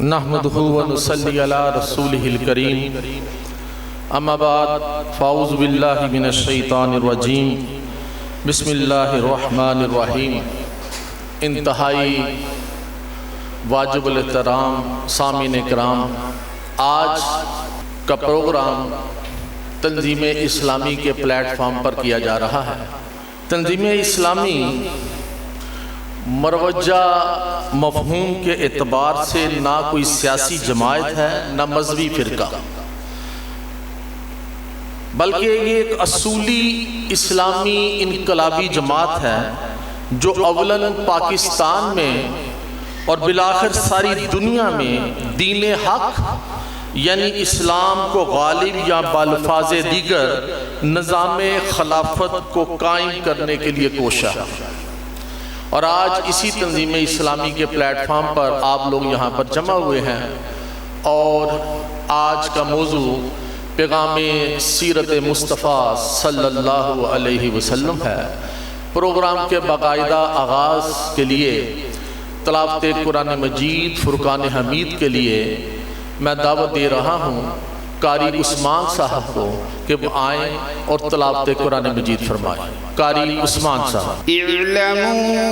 نحمدہ ونصلی علی رسولہ الکریم اما بعد فاعوذ باللہ من الشیطان الرجیم بسم اللہ الرحمن الرحیم۔ انتہائی واجب الاحترام سامعین کرام، آج کا پروگرام تنظیم اسلامی کے پلیٹ فارم پر کیا جا رہا ہے۔ تنظیم اسلامی مروجہ مفہوم کے اعتبار سے نہ کوئی سیاسی جماعت ہے نہ مذہبی فرقہ، بلکہ یہ ایک اصولی اسلامی انقلابی جماعت ہے جو اولاً پاکستان میں اور بالآخر ساری دنیا میں دین حق یعنی اسلام کو غالب یا بالفاظ دیگر نظام خلافت کو قائم کرنے کے لیے کوشاں ہے۔ اور آج اسی تنظیم اسلامی کے پلیٹ فارم پر آپ لوگ یہاں پر جمع ہوئے ہیں، اور آج کا موضوع پیغام سیرت مصطفیٰ صلی اللہ علیہ وسلم ہے۔ پروگرام کے باقاعدہ آغاز کے لیے تلاوت قرآن مجید فرقان حمید کے لیے میں دعوت دے رہا ہوں قاری عثمان صاحب کو کہ وہ آئیں اور تلاوت قرآن مجید فرمائیں۔ قاری عثمان صاحب۔ اعلموا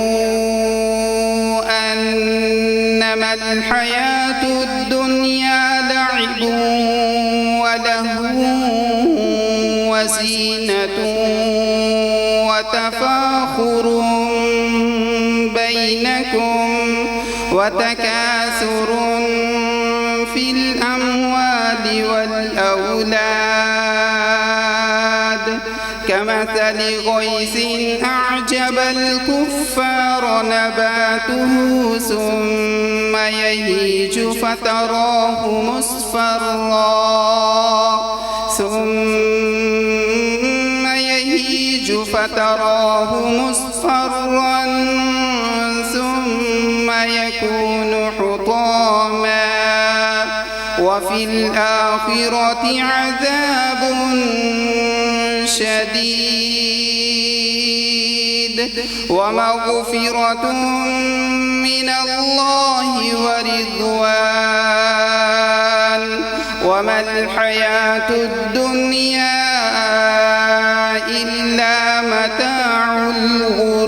انما الحیاة الدنیا لعب ولہو وزینۃ وتفاخر بینکم وتکاثر فی الاموال والأولاد كمثل غيث أعجب الكفار نباته ثم يهيج فتراه مصفرا ثم يكون حطاما وفي الآخرة عذاب شديد ومغفرة من الله ورضوان وما الحياة الدنيا إلا متاع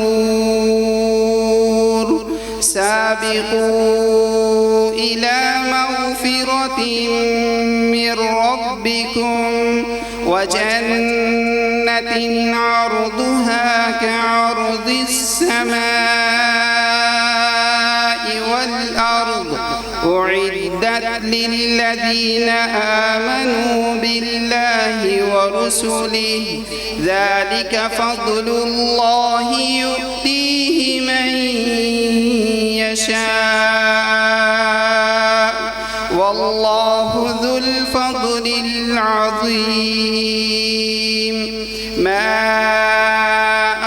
الغرور سابقوا إلى مغفرة من ربكم وجنة عرضها كعرض السماء والأرض أعدت للذين آمنوا بالله ورسله ذلك فضل الله يؤتيه من يشاء والله ذو الفضل العظيم ما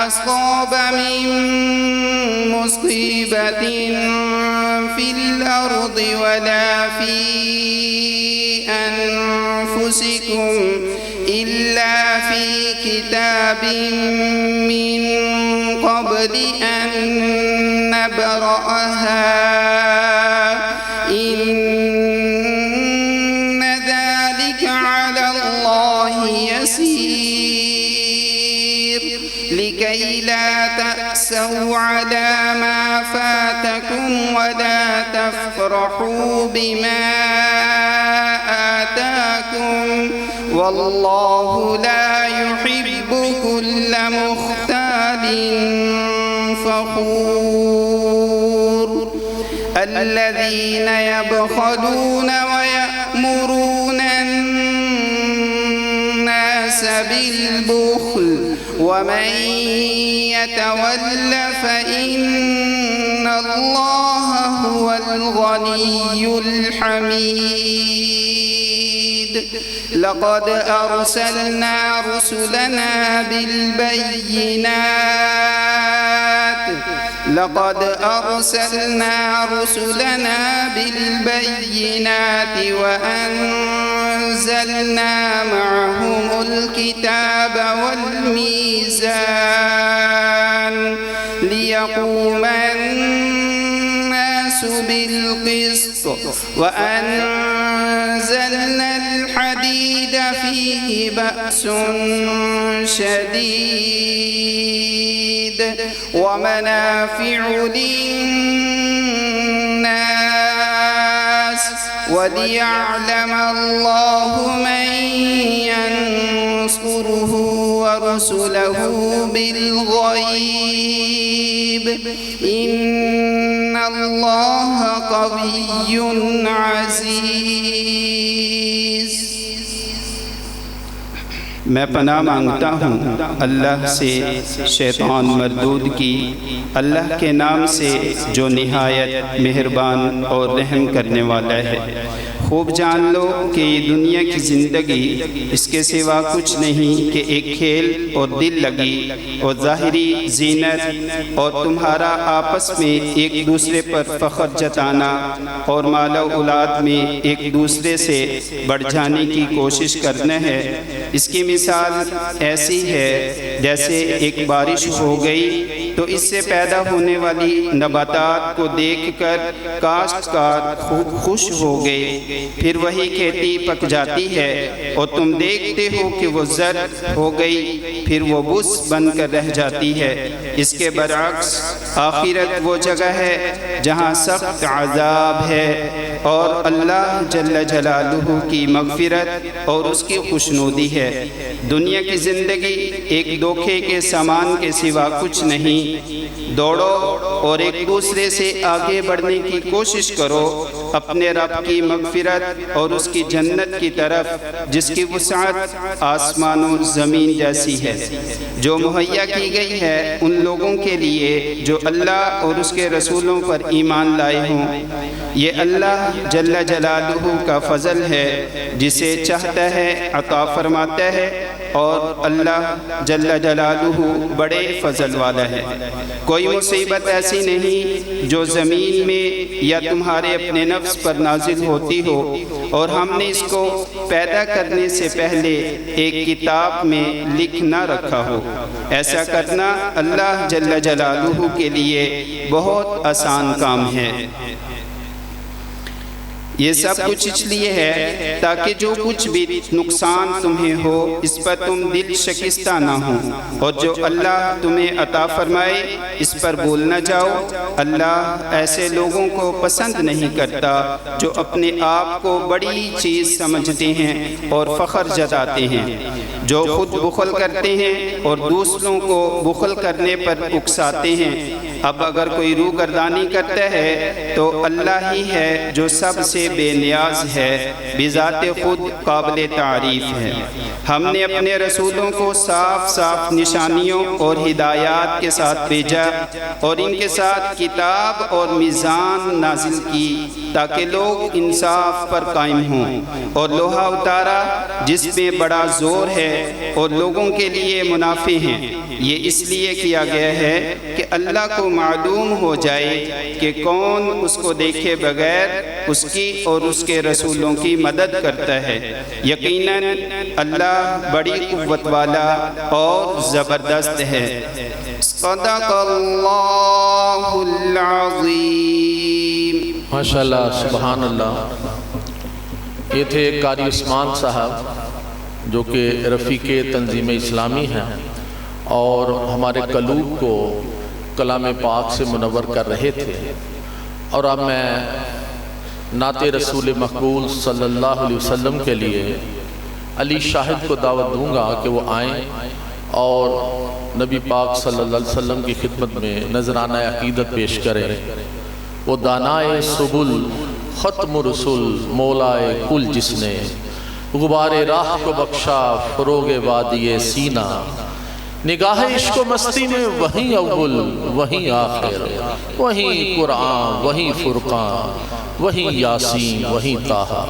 أصاب من مصيبة في الأرض ولا في أنفسكم إلا في كتاب من قبل أن نبرأها إن ذلك على الله يسير لكي لا تأسوا على ما فاتكم ولا تفرحوا بما آتاكم والله لا يحب كل مختال فخور الذين يبخلون ويأمرون الناس بالبخل ومن يتول فإن الله هو الغني الحميد لقد أرسلنا رسلنا بالبينات وأنزلنا معهم الكتاب والميزان ليقوم الناس بالقسط وأنزلنا الحديد فيه بأس شديد ومنافع للناس وليعلم الله من ينصره ورسله بالغيب إن الله قوي عزيز. میں پناہ مانگتا ہوں اللہ سے شیطان مردود کی، اللہ کے نام سے جو نہایت مہربان اور رحم کرنے والا ہے۔ خوب جان لو کہ یہ دنیا کی زندگی اس کے سوا کچھ نہیں کہ ایک کھیل اور دل لگی اور ظاہری زینت اور تمہارا آپس میں ایک دوسرے پر فخر جتانا اور مال و اولاد میں ایک دوسرے سے بڑھ جانے کی کوشش کرنا ہے۔ اس کی مثال ایسی ہے جیسے ایک بارش ہو گئی تو اس سے پیدا ہونے والی نباتات کو دیکھ کر کاشتکار خوش ہو گئے، پھر وہی کھیتی پک جاتی ہے اور تم دیکھتے ہو کہ وہ زرد ہو گئی، پھر وہ بس بن کر رہ جاتی ہے۔ اس کے برعکس آخرت وہ جگہ ہے جہاں سخت عذاب ہے اور اللہ جل جلالہ کی مغفرت اور اس کی خوشنودی ہے۔ دنیا کی زندگی ایک دھوکے کے سامان کے سوا کچھ نہیں۔ دوڑو اور ایک دوسرے سے آگے بڑھنے کی کوشش کرو اپنے رب کی مغفرت اور اس کی جنت کی طرف جس کی وسعت آسمان و زمین جیسی ہے، جو مہیا کی گئی ہے ان لوگوں کے لیے جو اللہ اور اس کے رسولوں پر ایمان لائے ہوں۔ یہ اللہ جل جلالہ کا فضل ہے، جسے چاہتا ہے عطا فرماتا ہے، اور اللہ جل جلالہ بڑے فضل والا ہے۔ کوئی مصیبت ایسی نہیں جو زمین میں یا تمہارے اپنے نفس پر نازل ہوتی ہو اور ہم نے اس کو پیدا کرنے سے پہلے ایک کتاب میں لکھ نہ رکھا ہو۔ ایسا کرنا اللہ جل جلالہ کے لیے بہت آسان کام ہے۔ یہ سب کچھ اس لیے ہے تاکہ جو کچھ بھی نقصان تمہیں ہو اس پر تم دل شکستہ نہ ہو، اور جو اللہ تمہیں عطا فرمائے اس پر بھول نہ جاؤ۔ اللہ ایسے لوگوں کو پسند نہیں کرتا جو اپنے آپ کو بڑی چیز سمجھتے ہیں اور فخر جتاتے ہیں، جو خود بخل کرتے ہیں اور دوسروں کو بخل کرنے پر اکساتے ہیں۔ اب اگر کوئی روگردانی کرتا ہے تو اللہ ہی ہے جو سب سے بے نیاز ہے، بذات خود قابل تعریف ہے۔ ہم نے اپنے رسولوں کو صاف صاف نشانیوں اور ہدایات کے ساتھ بھیجا اور ان کے ساتھ کتاب اور میزان نازل کی تاکہ لوگ انصاف پر قائم ہوں، اور لوہا اتارا جس میں بڑا زور ہے اور لوگوں کے لیے منافع ہیں۔ یہ اس لیے کیا گیا ہے کہ اللہ کو معلوم ہو جائے کہ کون اس کو دیکھے بغیر اس کی اور اس کے رسولوں کی مدد کرتا ہے۔ یقیناً اللہ بڑی قوت والا اور زبردست ہے۔ صدق اللہ العظیم۔ ماشاءاللہ، سبحان اللہ۔ یہ تھے قاری عثمان صاحب جو کہ رفیق تنظیم اسلامی ہیں اور ہمارے قلوب کو کلام پاک سے منور کر رہے تھے۔ اور اب میں نعت رسول مقبول صلی اللہ علیہ وسلم کے لیے علی شاہد کو دعوت دوں گا کہ وہ آئیں اور نبی پاک صلی اللہ علیہ وسلم کی خدمت میں نذرانہ عقیدت پیش کریں۔ وہ دانائے سبل ختم رسول مولائے کل جس نے غبار راہ کو بخشا فروغ وادی سینہ، نگاہ عشق و مستی میں وہیں اول وہیں آخر، وہیں قرآن وہیں فرقان وہیں یاسین وہیں طٰہٰ۔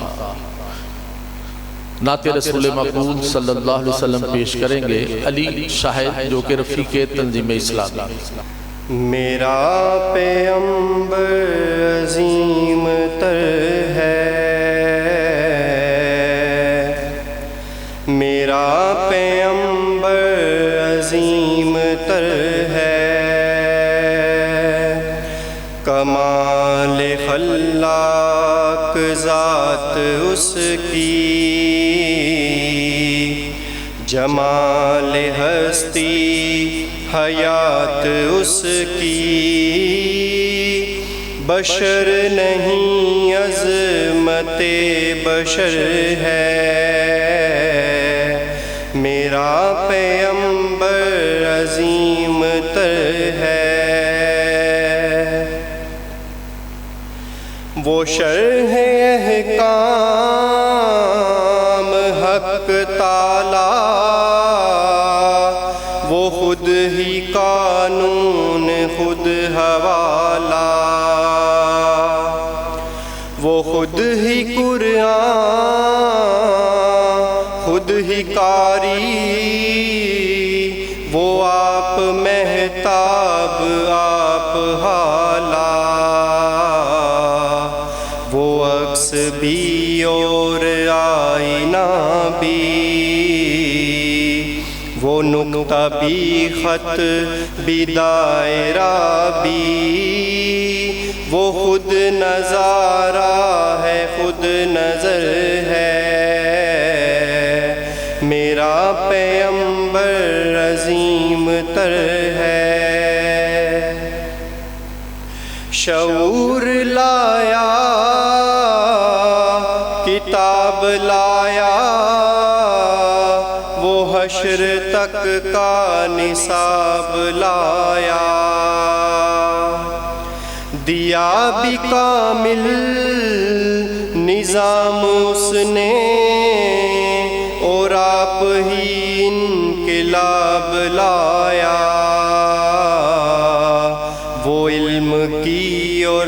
نعت رسول مقبول صلی اللہ علیہ وسلم پیش کریں گے علی شاہد جو کہ رفیق تنظیم اسلامی۔ میرا پیغمبر عظیم تر ہے، میرا پیغمبر عظیم تر ہے، کمال خلاق ذات اس کی، جمال ہستی حیات اس کی، بشر نہیں عظمت بشر ہے، میرا پیغمبر عظیم تر ہے۔ وہ شرح احکام حق تعالی، وہ خود ہی قانون خود حوالہ، وہ خود ہی قرآن خود ہی قاری، وہ آپ مہتاب آپ حالہ، وہ عکس بھی اور آئینہ بھی، وہ نقطہ بھی خط بھی دائرہ بھی، وہ خود نظارہ ہے خود نظر ہے، میرا پیغمبر عظیم تر ہے۔ شعور لایا کتاب لایا، وہ حشر تک کا نصاب لایا، دیا بھی کامل نظام اس نے، اور آپ ہی انقلاب لایا، وہ علم کی اور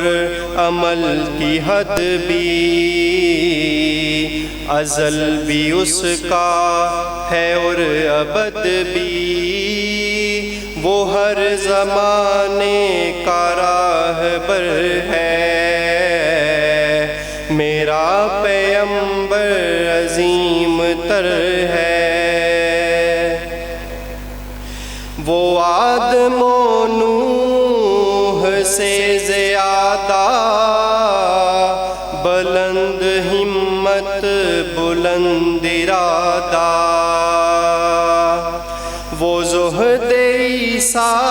عمل کی حد بھی، ازل بھی اس کا ہے اور ابد بھی، وہ ہر زمانے کا راہبر ہے، میرا پیغمبر عظیم تر ہے۔ وہ آدم و نوح سے زیادہ بلند ہمت بلند ارادہ، وہ زہد عیسیٰ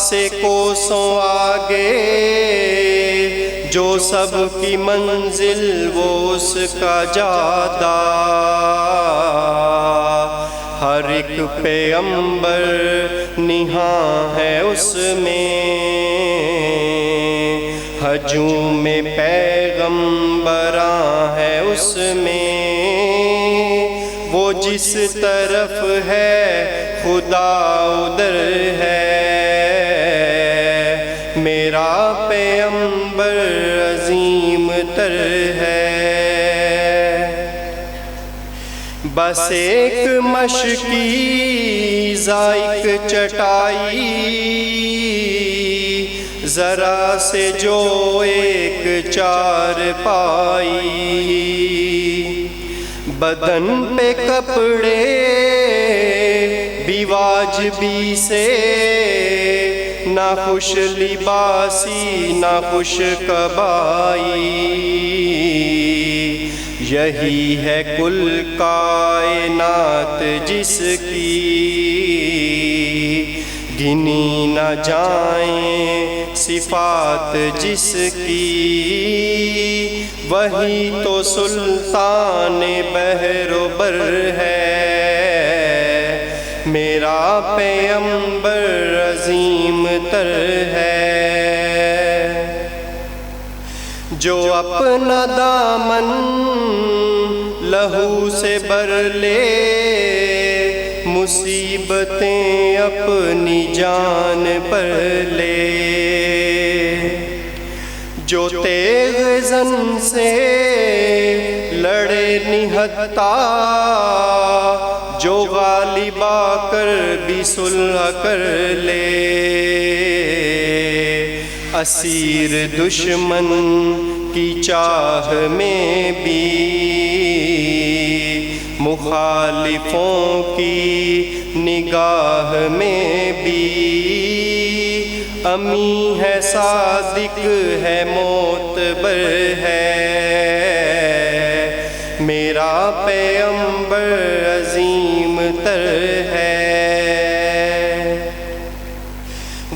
سے کوسوں آگے، جو سب کی منزل وہ اس کا جادہ، ہر ایک پیغمبر نہاں ہے اس میں، ہجوم پیغمبراں ہے اس میں، وہ جس طرف ہے خدا ادھر ہے، میرا پیغمبر عظیم تر ہے۔ بس ایک مشکی ذائق چٹائی، ذرا سے جو ایک چار پائی، بدن پہ کپڑے بھی واجبی سے، نہ خوش لباسی نہ خوش کبائی، یہی ہے کل کائنات جس کی گنی نہ جائیں صفات جس کی، وہی تو سلطان بحر و بر ہے، میرا پیغمبر عظیم تر ہے۔ جو اپنا دامن لہو سے بر لے، مصیبتیں اپنی جان پر لے، جو تیغ زن سے لڑے نہتا، جو غالب آ کر بھی صلح کر لے، اسیر دشمن کی چاہ میں بھی، مخالفوں کی نگاہ میں بھی، امی ہے صادق ہے معتبر ہے، میرا پیغمبر عظیم تر ہے۔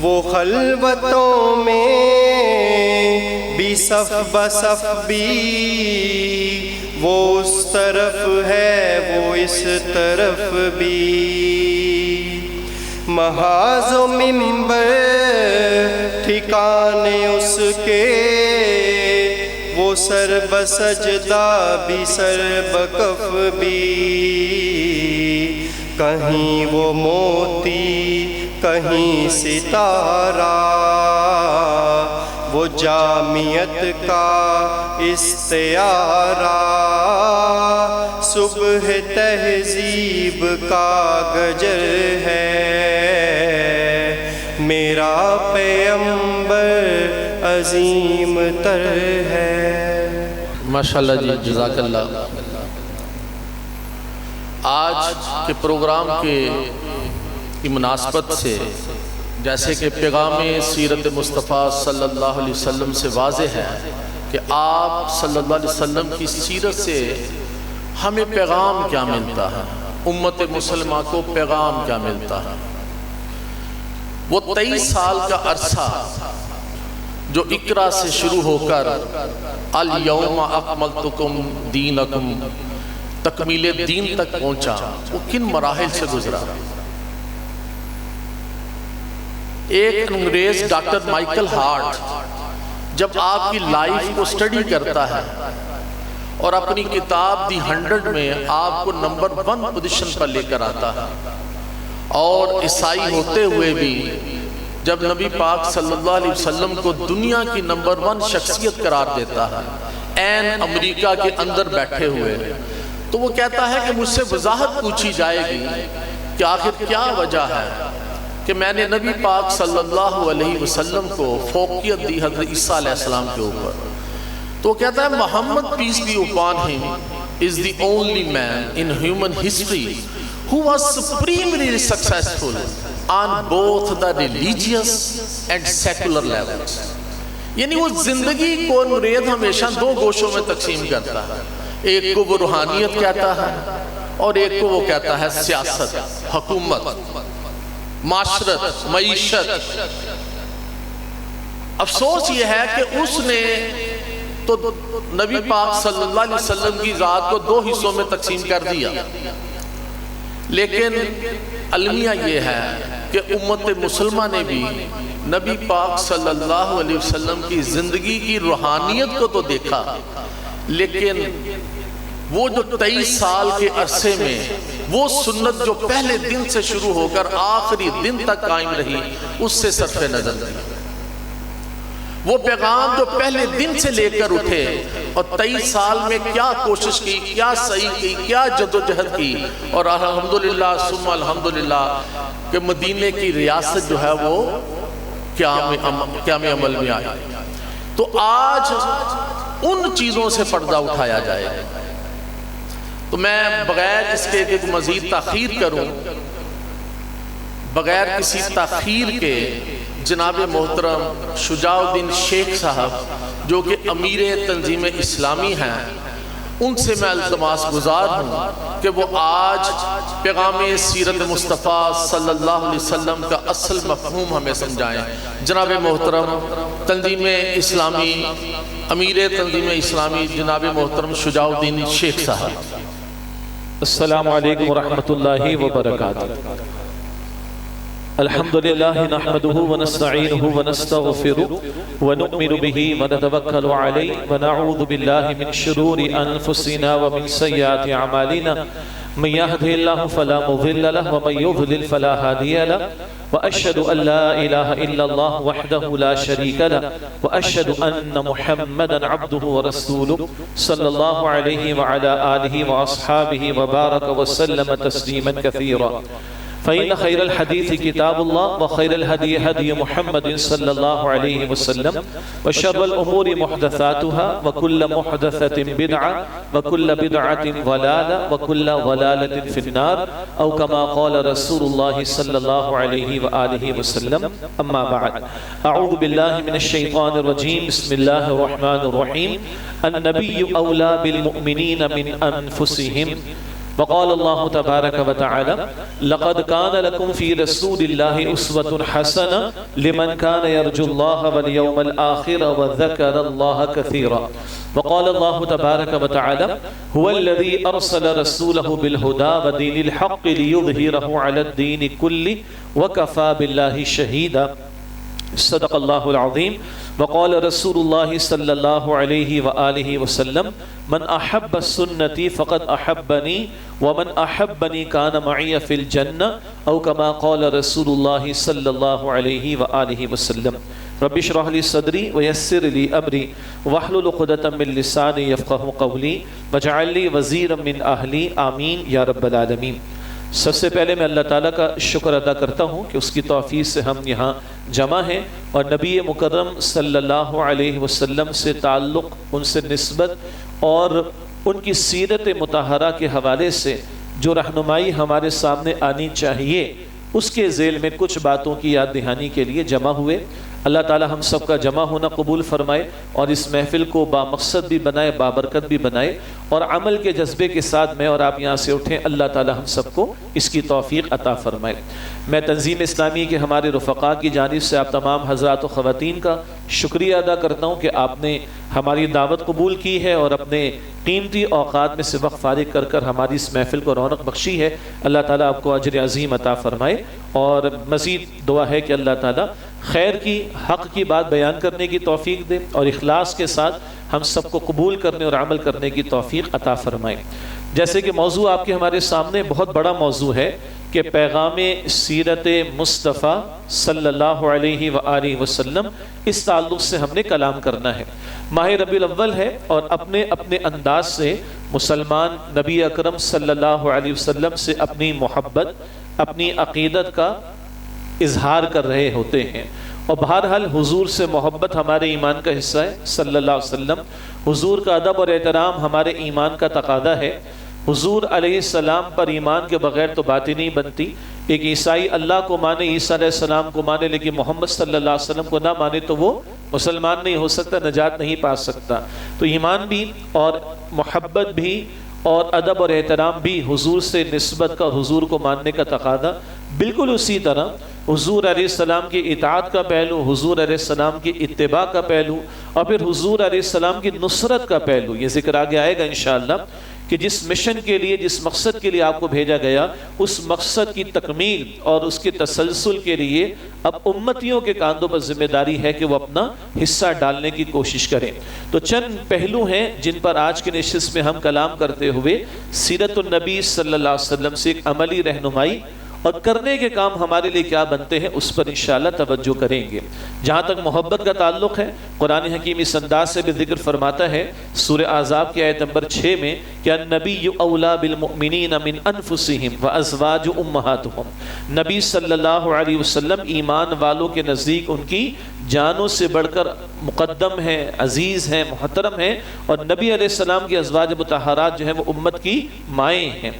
وہ خلوتوں میں بھی صف بصف بھی، وہ اس طرف ہے وہ اس طرف بھی، محاذ و منبر ٹھکانے اس کے، وہ سر بسجدہ بھی سر بکف بھی، کہیں وہ موتی کہیں ستارہ، وہ جامعت کا استعارہ، صبح تہذیب کا گجر ہے، میرا پیغمبر عظیم تر ہے۔ ماشاءاللہ جی، جزاک اللہ۔ آج کے پروگرام کی مناسبت سے جیسے کہ پیغام سیرت مصطفیٰ صلی اللہ علیہ وسلم سے واضح ہے کہ آپ صلی اللہ علیہ وسلم کی سیرت سے ہمیں پیغام کیا ملتا ہے، امت مسلمہ کو پیغام کیا ملتا ہے۔ وہ 23 سال کا عرصہ جو اقرا سے شروع ہو کر الیوم اکملتکم دینکم تکمیل دین تک پہنچا، وہ کن مراحل سے گزرا۔ ایک انگریز ڈاکٹر مائیکل ہارٹ جب آپ کی لائف کو سٹڈی کرتا ہے اور اپنی کتاب دی 100 میں آپ کو نمبر 1 پوزیشن پر لے کر آتا ہے، اور عیسائی ہوتے ہوئے بھی جب نبی پاک صلی اللہ علیہ وسلم کو دنیا کی نمبر 1 شخصیت قرار دیتا ہے این امریکہ کے اندر بیٹھے ہوئے، تو وہ کہتا ہے کہ مجھ سے وضاحت پوچھی جائے گی کہ آخر کیا وجہ ہے کہ میں نے نبی پاک صلی اللہ علیہ وسلم کو فوقیت دی حضرت عیسیٰ علیہ السلام کے اوپر، تو وہ کہتا ہے محمد peace be upon him is the only man in human history who was supremely successful on both the religious and secular levels۔ یعنی وہ زندگی کو انگریز ہمیشہ 2 گوشوں میں تقسیم کرتا ہے، ایک کو وہ روحانیت کہتا ہے اور ایک کو وہ کہتا ہے سیاست، حکومت، معاشرت، معیشت۔ افسوس یہ ہے کہ اس نے تو نبی پاک صلی اللہ علیہ وسلم کی ذات کو 2 حصوں میں تقسیم کر دیا، لیکن المیہ یہ ہے کہ امت مسلمہ نے بھی نبی پاک صلی اللہ علیہ وسلم کی زندگی کی روحانیت کو تو دیکھا، لیکن وہ جو 23 سال کے عرصے میں وہ سنت جو پہلے دن سے شروع ہو کر آخری دن تک قائم رہی، اس سے صرف نظر نہیں۔ وہ پیغام جو پہلے دن سے لے کر اٹھے اور 23 سال میں کیا کوشش کی، کیا صحیح کی، کیا جد و جہد کی، اور الحمدللہ ثم الحمدللہ کہ مدینے کی ریاست جو ہے وہ قیام عمل میں آئی۔ تو آج ان چیزوں سے پردہ اٹھایا جائے گا۔ تو میں بغیر اس کے کہ مزید تاخیر کروں، بغیر کسی تاخیر کے جناب محترم شجاع الدین شیخ صاحب جو کہ امیر تنظیم اسلامی ہیں، ان سے میں التماس گزار ہوں کہ وہ آج پیغام سیرت مصطفیٰ صلی اللہ علیہ وسلم کا اصل مفہوم ہمیں سمجھائیں۔ جناب محترم تنظیم اسلامی، امیر تنظیم اسلامی جناب محترم شجاع الدین شیخ صاحب۔ السلام علیکم ورحمۃ اللہ وبرکاتہ۔ الحمد لله نحمده ونستعينه ونستغفره ونؤمن به ونتوكل عليه ونعوذ بالله من شرور أنفسنا ومن سيئات أعمالنا، من يهده الله فلا مضل له ومن يضلل فلا هادي له، وأشهد أن لا إله إلا الله وحده لا شريك له، وأشهد أن محمدا عبده ورسوله صلى الله عليه وعلى آله وأصحابه وبارك وسلم تسليما كثيرا۔ فإن خير الحديث كتاب الله وخير الهدي هدي محمد صلى الله عليه وسلم وشر الأمور محدثاتها وكل محدثة بدعة وكل بدعة ضلالة وكل ضلالة في النار أو كما قال رسول الله صلى الله عليه وآله وسلم. أما بعد، أعوذ بالله من الشيطان الرجيم. بسم الله الرحمن الرحيم. النبي أولى بالمؤمنين من أنفسهم. وقال الله تبارك وتعالى: لقد كان لكم في رسول الله أسوة حسنة لمن كان يرجو الله واليوم الآخر وذكر الله كثيرا. وقال الله تبارك وتعالى: هو الذي أرسل رسوله بالهدى ودين الحق ليظهره على الدين كله وكفى بالله شهيدا. صدق الله العظيم. وقال رسول الله صلى الله عليه وآله وسلم: من أحب سنتي فقد أحبني ومن أحبني كان معي في الجنة أو كما قال رسول الله صلى الله عليه وآله وسلم. رب اشرح لي صدري ويسر لي أمري واحلل عقدة من لساني يفقهوا قولي واجعل لي وزيرا من أهلي آمين يا رب العالمين. سب سے پہلے میں اللہ تعالیٰ کا شکر ادا کرتا ہوں کہ اس کی توفیق سے ہم یہاں جمع ہیں اور نبی مکرم صلی اللہ علیہ وسلم سے تعلق، ان سے نسبت اور ان کی سیرت مطہرہ کے حوالے سے جو رہنمائی ہمارے سامنے آنی چاہیے اس کے ذیل میں کچھ باتوں کی یاد دہانی کے لیے جمع ہوئے. اللہ تعالی ہم سب کا جمع ہونا قبول فرمائے اور اس محفل کو بامقصد بھی بنائے، بابرکت بھی بنائے اور عمل کے جذبے کے ساتھ میں اور آپ یہاں سے اٹھیں. اللہ تعالی ہم سب کو اس کی توفیق عطا فرمائے. میں تنظیم اسلامی کے ہمارے رفقا کی جانب سے آپ تمام حضرات و خواتین کا شکریہ ادا کرتا ہوں کہ آپ نے ہماری دعوت قبول کی ہے اور اپنے قیمتی اوقات میں سے وقت فارغ کر کر ہماری اس محفل کو رونق بخشی ہے. اللہ تعالیٰ آپ کو اجر عظیم عطا فرمائے اور مزید دعا ہے کہ اللہ تعالیٰ خیر کی، حق کی بات بیان کرنے کی توفیق دے اور اخلاص کے ساتھ ہم سب کو قبول کرنے اور عمل کرنے کی توفیق عطا فرمائے. جیسے کہ موضوع آپ کے ہمارے سامنے بہت بڑا موضوع ہے کہ پیغام سیرت مصطفیٰ صلی اللہ علیہ وآلہ وسلم، اس تعلق سے ہم نے کلام کرنا ہے. ماہ ربیع الاول ہے اور اپنے اپنے انداز سے مسلمان نبی اکرم صلی اللہ علیہ وسلم سے اپنی محبت، اپنی عقیدت کا اظہار کر رہے ہوتے ہیں اور بہرحال حضور سے محبت ہمارے ایمان کا حصہ ہے صلی اللہ علیہ وسلم. حضور کا ادب اور احترام ہمارے ایمان کا تقاضا ہے. حضور علیہ السلام پر ایمان کے بغیر تو بات ہی نہیں بنتی. ایک عیسائی اللہ کو مانے، عیسیٰ علیہ السلام کو مانے، لیکن محمد صلی اللہ علیہ وسلم کو نہ مانے تو وہ مسلمان نہیں ہو سکتا، نجات نہیں پا سکتا. تو ایمان بھی اور محبت بھی اور ادب اور احترام بھی حضور سے نسبت کا، حضور کو ماننے کا تقاضا. بالکل اسی طرح حضور علیہ السلام کی اطاعت کا پہلو، حضور علیہ السلام کی اتباع کا پہلو اور پھر حضور علیہ السلام کی نصرت کا پہلو. یہ ذکر آگے آئے گا انشاءاللہ کہ جس مشن کے لیے، جس مقصد کے لیے آپ کو بھیجا گیا، اس مقصد کی تکمیل اور اس کے تسلسل کے لیے اب امتیوں کے کاندھوں پر ذمہ داری ہے کہ وہ اپنا حصہ ڈالنے کی کوشش کریں. تو چند پہلو ہیں جن پر آج کے نشست میں ہم کلام کرتے ہوئے سیرت النبی صلی اللہ علیہ وسلم سے ایک عملی رہنمائی اور کرنے کے کام ہمارے لیے کیا بنتے ہیں اس پر انشاءاللہ توجہ کریں گے. جہاں تک محبت کا تعلق ہے، قرآن حکیم اس انداز سے بھی ذکر فرماتا ہے سورہ احزاب کی آیت نمبر 6 میں کہ النبی اولیٰ بالمؤمنین من انفسہم وازواج امہاتہم. نبی صلی اللہ علیہ وسلم ایمان والوں کے نزدیک ان کی جانوں سے بڑھ کر مقدم ہیں، عزیز ہیں، محترم ہیں اور نبی علیہ السلام کی ازواج مطہرات جو ہیں وہ امت کی مائیں ہیں.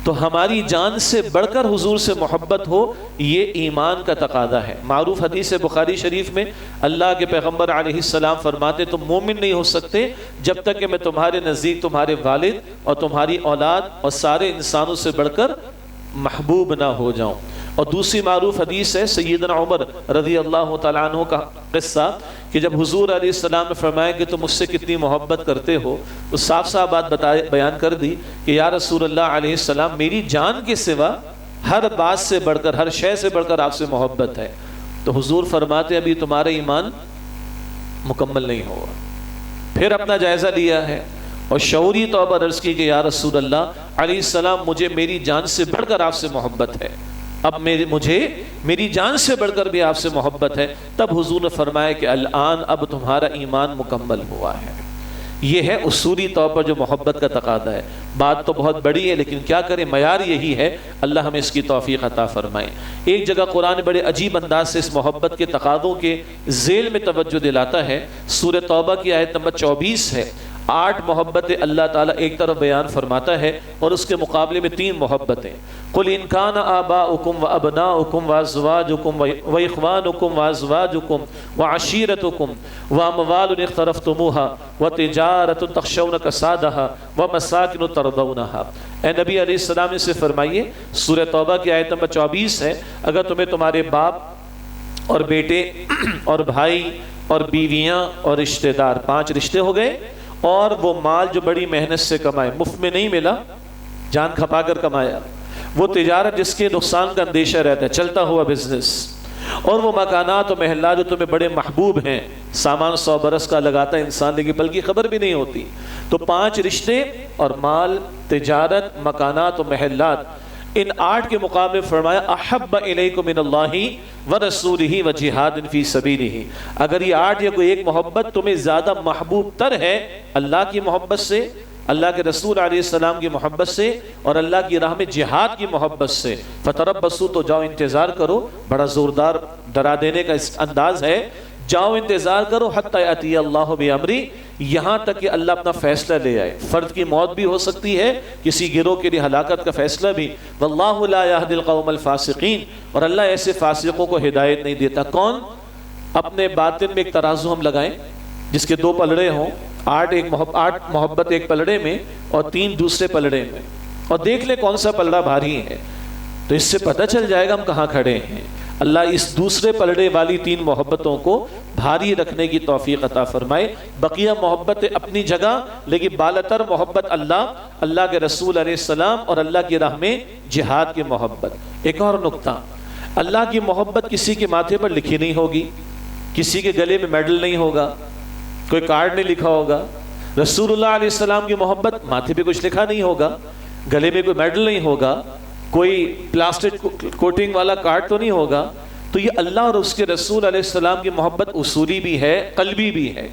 تو ہماری جان سے بڑھ کر حضور سے محبت ہو، یہ ایمان کا تقاضا ہے. معروف حدیث بخاری شریف میں اللہ کے پیغمبر علیہ السلام فرماتے تم مومن نہیں ہو سکتے جب تک کہ میں تمہارے نزدیک تمہارے والد اور تمہاری اولاد اور سارے انسانوں سے بڑھ کر محبوب نہ ہو جاؤں. اور دوسری معروف حدیث ہے سیدنا عمر رضی اللہ تعالیٰ عنہ کا قصہ کہ جب حضور علیہ السلام نے فرمایا کہ تم مجھ سے کتنی محبت کرتے ہو، تو صاف صاف بات بیان کر دی کہ یا رسول اللہ علیہ السلام میری جان کے سوا ہر بات سے بڑھ کر، ہر شے سے بڑھ کر آپ سے محبت ہے. تو حضور فرماتے ابھی تمہارا ایمان مکمل نہیں ہوا. پھر اپنا جائزہ لیا ہے اور شعوری طور پر عرض کی کہ یا رسول اللہ علیہ السلام مجھے میری جان سے بڑھ کر آپ سے محبت ہے، اب مجھے میری جان سے بڑھ کر بھی آپ سے محبت ہے. تب حضور نے فرمایا کہ الآن اب تمہارا ایمان مکمل ہوا ہے. یہ ہے اصولی طور پر جو محبت کا تقاضا ہے. بات تو بہت بڑی ہے لیکن کیا کریں، معیار یہی ہے. اللہ ہمیں اس کی توفیق عطا فرمائے. ایک جگہ قرآن بڑے عجیب انداز سے اس محبت کے تقاضوں کے ذیل میں توجہ دلاتا ہے. سورہ توبہ کی آیت نمبر 24 ہے. 8 محبتیں اللہ تعالیٰ ایک طرف بیان فرماتا ہے اور اس کے مقابلے میں 3 محبتیں. قل ان کان آباؤکم وابناؤکم وازواجکم واخوانکم وازواجکم وعشیرتکم واموال اقترفتموها وتجارۃ تخشون کسادها ومساکن ترضونها. اے نبی علیہ السلام سے فرمائیے، سورہ توبہ کی آیت نمبر 24 ہے، اگر تمہیں تمہارے باپ اور بیٹے اور بھائی اور بیویاں اور رشتہ دار، 5 رشتے ہو گئے، اور وہ مال جو بڑی محنت سے کمائے، مفت میں نہیں ملا، جان کھپا کر کمایا، وہ تجارت جس کے نقصان کا اندیشہ رہتا ہے، چلتا ہوا بزنس، اور وہ مکانات و محلات جو تمہیں بڑے محبوب ہیں، سامان 100 برس کا لگاتا ہے انسان لیکن پل کی خبر بھی نہیں ہوتی. تو 5 رشتے اور مال، تجارت، مکانات و محلات، ان 8 کے مقابلے فرمایا احب الیکم من اللہ ورسولہ وجہاد فی سبیلہ. اگر یہ 8 یا کوئی ایک محبت تمہیں زیادہ محبوب تر ہے اللہ کی محبت سے، اللہ کے رسول علیہ السلام کی محبت سے اور اللہ کی راہ میں جہاد کی محبت سے، فتربصوا، تو جاؤ انتظار کرو. بڑا زوردار ڈرا دینے کا انداز ہے. جاؤ انتظار کرو حتی یاتی اللہ بامری، یہاں تک کہ اللہ اپنا فیصلہ لے آئے. فرد کی موت بھی ہو سکتی ہے، کسی گروہ کے لیے ہلاکت کا فیصلہ بھی. واللہ لا یہدی القوم الفاسقین، اور اللہ ایسے فاسقوں کو ہدایت نہیں دیتا. کون؟ اپنے باطن میں ایک ترازو ہم لگائیں جس کے 2 پلڑے ہوں، 8 محبت ایک پلڑے میں اور 3 دوسرے پلڑے میں، اور دیکھ لیں کون سا پلڑا بھاری ہے، تو اس سے پتہ چل جائے گا ہم کہاں کھڑے ہیں. اللہ اس دوسرے پلڑے والی 3 محبتوں کو بھاری رکھنے کی توفیق عطا فرمائے. بقیہ محبت اپنی جگہ، لیکن بالاتر محبت اللہ، اللہ کے رسول علیہ السلام اور اللہ کی راہ میں جہاد کی محبت. ایک اور نقطہ، اللہ کی محبت کسی کے ماتھے پر لکھی نہیں ہوگی، کسی کے گلے میں میڈل نہیں ہوگا، کوئی کارڈ نہیں لکھا ہوگا. رسول اللہ علیہ السلام کی محبت ماتھے پہ کچھ لکھا نہیں ہوگا، گلے میں کوئی میڈل نہیں ہوگا، کوئی پلاسٹک کوٹنگ والا کارڈ تو نہیں ہوگا. تو یہ اللہ اور اس کے رسول علیہ السلام کی محبت اصولی بھی ہے، قلبی بھی ہے.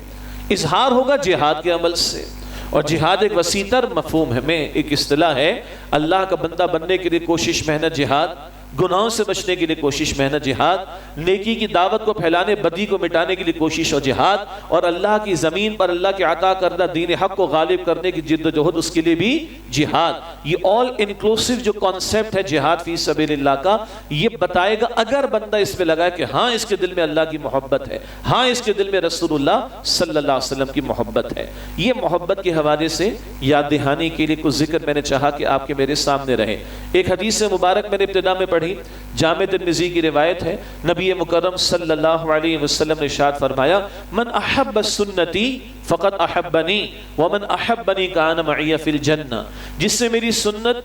اظہار ہوگا جہاد کے عمل سے، اور جہاد ایک وسیع تر مفہوم ہے، میں ایک اصطلاح ہے. اللہ کا بندہ بننے کے لیے کوشش، محنت، جہاد. گناہوں سے بچنے کے لیے کوشش، محنت، جہاد. نیکی کی دعوت کو پھیلانے، بدی کو مٹانے کے لیے کوشش اور جہاد. اور اللہ کی زمین پر اللہ کے عطا کردہ دین حق کو غالب کرنے کی جد و جہد، اس کے لیے بھی جہاد. یہ آل انکلوسیو جو کانسیپٹ ہے جہاد فی سبیل اللہ کا، یہ بتائے گا اگر بندہ اس پہ لگائے کہ ہاں اس کے دل میں اللہ کی محبت ہے، ہاں اس کے دل میں رسول اللہ صلی اللہ علیہ وسلم کی محبت ہے. یہ محبت کے حوالے سے یاد دہانی کے لیے کچھ ذکر میں نے چاہا کہ آپ کے میرے سامنے رہے. ایک حدیث مبارک میں نے ابتدا میں پڑھی، جامع ترمذی کی روایت ہے. نبی مکرم صلی اللہ علیہ وسلم نے ارشاد فرمایا، من احب سنتی فقد احبنی ومن احبنی کان معی فی الجنہ. جس سے میری سنت،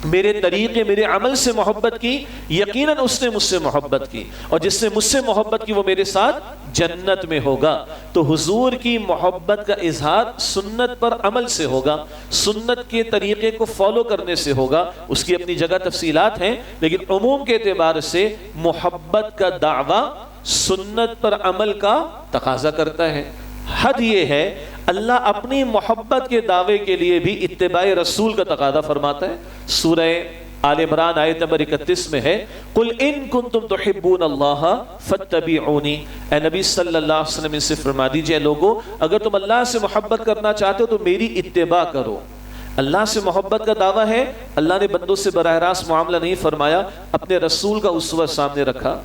میرے طریقے، میرے عمل سے محبت کی، یقیناً اس نے مجھ سے محبت کی، اور جس نے مجھ سے محبت کی وہ میرے ساتھ جنت میں ہوگا. تو حضور کی محبت کا اظہار سنت پر عمل سے ہوگا، سنت کے طریقے کو فالو کرنے سے ہوگا. اس کی اپنی جگہ تفصیلات ہیں، لیکن عموم کے اعتبار سے محبت کا دعویٰ سنت پر عمل کا تقاضا کرتا ہے. حد یہ ہے اللہ اپنی محبت کے دعوے کے لیے بھی اتباع رسول کا تقاضا فرماتا ہے. سورہ آل عمران آیت نمبر 31 میں ہے، قل ان کنتم تحبون اللہ فاتبعونی. اے نبی صلی اللہ علیہ وسلم سے فرما دیجئے لوگو، اگر تم اللہ سے محبت کرنا چاہتے ہو تو میری اتباع کرو. اللہ سے محبت کا دعویٰ ہے. اللہ نے بندوں سے براہ راست معاملہ نہیں فرمایا، اپنے رسول کا اسوہ سامنے رکھا.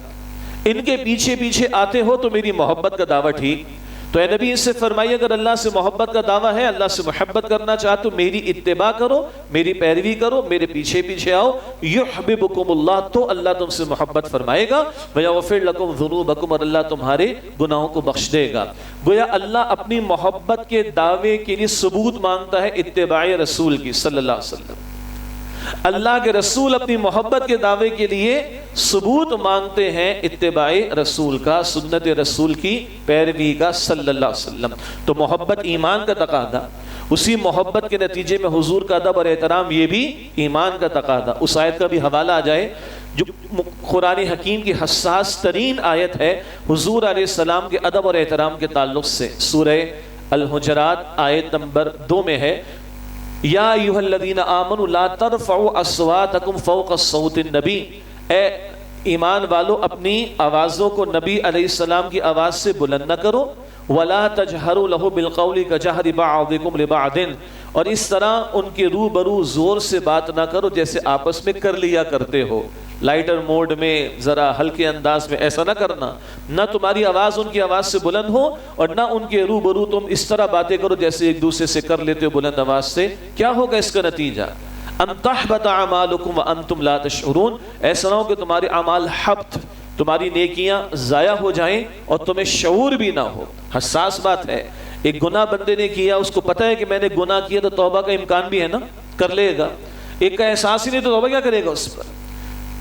ان کے پیچھے پیچھے آتے ہو تو میری محبت کا دعویٰ ٹھیک. تو اے نبی اس سے فرمائیے اگر اللہ سے محبت کا دعویٰ ہے، اللہ سے محبت کرنا چاہتے ہو میری اتباع کرو، میری پیروی کرو، میرے پیچھے پیچھے آؤ. یحببکم اللہ، تو اللہ تم سے محبت فرمائے گا. ویغفر لکم ذنوبکم، اور اللہ تمہارے گناہوں کو بخش دے گا. گویا اللہ اپنی محبت کے دعوے کے لیے ثبوت مانگتا ہے اتباع رسول کی صلی اللہ علیہ وسلم. اللہ کے رسول اپنی محبت کے دعوے کے لیے ثبوت مانگتے ہیں اتباع رسول کا، سنت رسول کی پیروی کا صلی اللہ علیہ وسلم. تو محبت ایمان کا تقاضا، اسی محبت کے نتیجے میں حضور کا ادب اور احترام یہ بھی ایمان کا تقاضا. اس آیت کا بھی حوالہ آ جائے جو قرآن حکیم کی حساس ترین آیت ہے حضور علیہ السلام کے ادب اور احترام کے تعلق سے. سورہ الحجرات آیت نمبر 2 میں ہے، یا ایھا الذین آمنوا لا ترفعوا اصواتکم فوق صوت النبی، اے ایمان والو اپنی آوازوں کو نبی علیہ السلام کی آواز سے بلند نہ کرو، ولا تجہروا لہ بالقول کجہر بعضکم لبعض، اور اس طرح ان کے روبرو زور سے بات نہ کرو جیسے آپس میں کر لیا کرتے ہو، لائٹر موڈ میں ذرا ہلکے انداز میں، ایسا نہ کرنا، نہ تمہاری آواز ان کی آواز سے بلند ہو اور نہ ان کے روبرو تم اس طرح باتیں کرو جیسے ایک دوسرے سے کر لیتے ہو بلند آواز سے۔ کیا ہوگا اس کا نتیجہ؟ ان تحبط اعمالکم وانتم لا تشعرون، ایسا نہ ہو کہ تمہاری اعمال حبط، تمہاری نیکیاں ضائع ہو جائیں اور تمہیں شعور بھی نہ ہو۔ حساس بات ہے، ایک گناہ بندے نے کیا، اس کو پتہ ہے کہ میں نے گناہ کیا، تو توبہ کا امکان بھی ہے نا، کر لے گا۔ ایک کا احساس ہی نہیں تو توبہ کیا کرے گا اس پر؟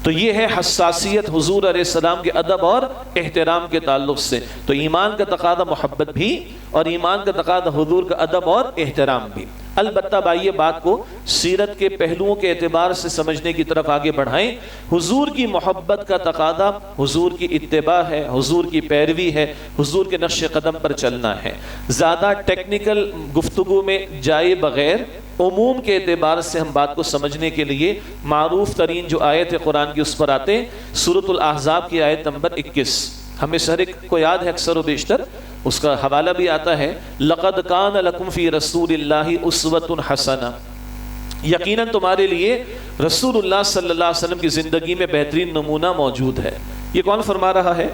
تو یہ ہے حساسیت حضور علیہ السلام کے ادب اور احترام کے تعلق سے۔ تو ایمان کا تقاضا محبت بھی، اور ایمان کا تقاضا حضور کا ادب اور احترام بھی۔ البتہ بھائی یہ بات کو سیرت کے پہلوؤں کے اعتبار سے سمجھنے کی طرف آگے بڑھائیں۔ حضور کی محبت کا تقاضا حضور کی اتباع ہے، حضور کی پیروی ہے، حضور کے نقش قدم پر چلنا ہے۔ زیادہ ٹیکنیکل گفتگو میں جائے بغیر عموم کے اعتبار سے ہم بات کو سمجھنے کے لیے معروف ترین جو آیت قرآن کی اس پر آتے ہیں، سورۃ الاحزاب کی آیت نمبر 21، ہمیں ہر ایک کو یاد ہے اکثر و بیشتر، اس کا حوالہ بھی آتا ہے، لَقَدْ كَانَ لَكُمْ فِي رَسُولِ اللَّهِ أُسْوَةٌ حَسَنَةٌ، یقیناً تمہارے لیے رسول اللہ صلی اللہ علیہ وسلم کی زندگی میں بہترین نمونہ موجود ہے۔ یہ کون فرما رہا ہے؟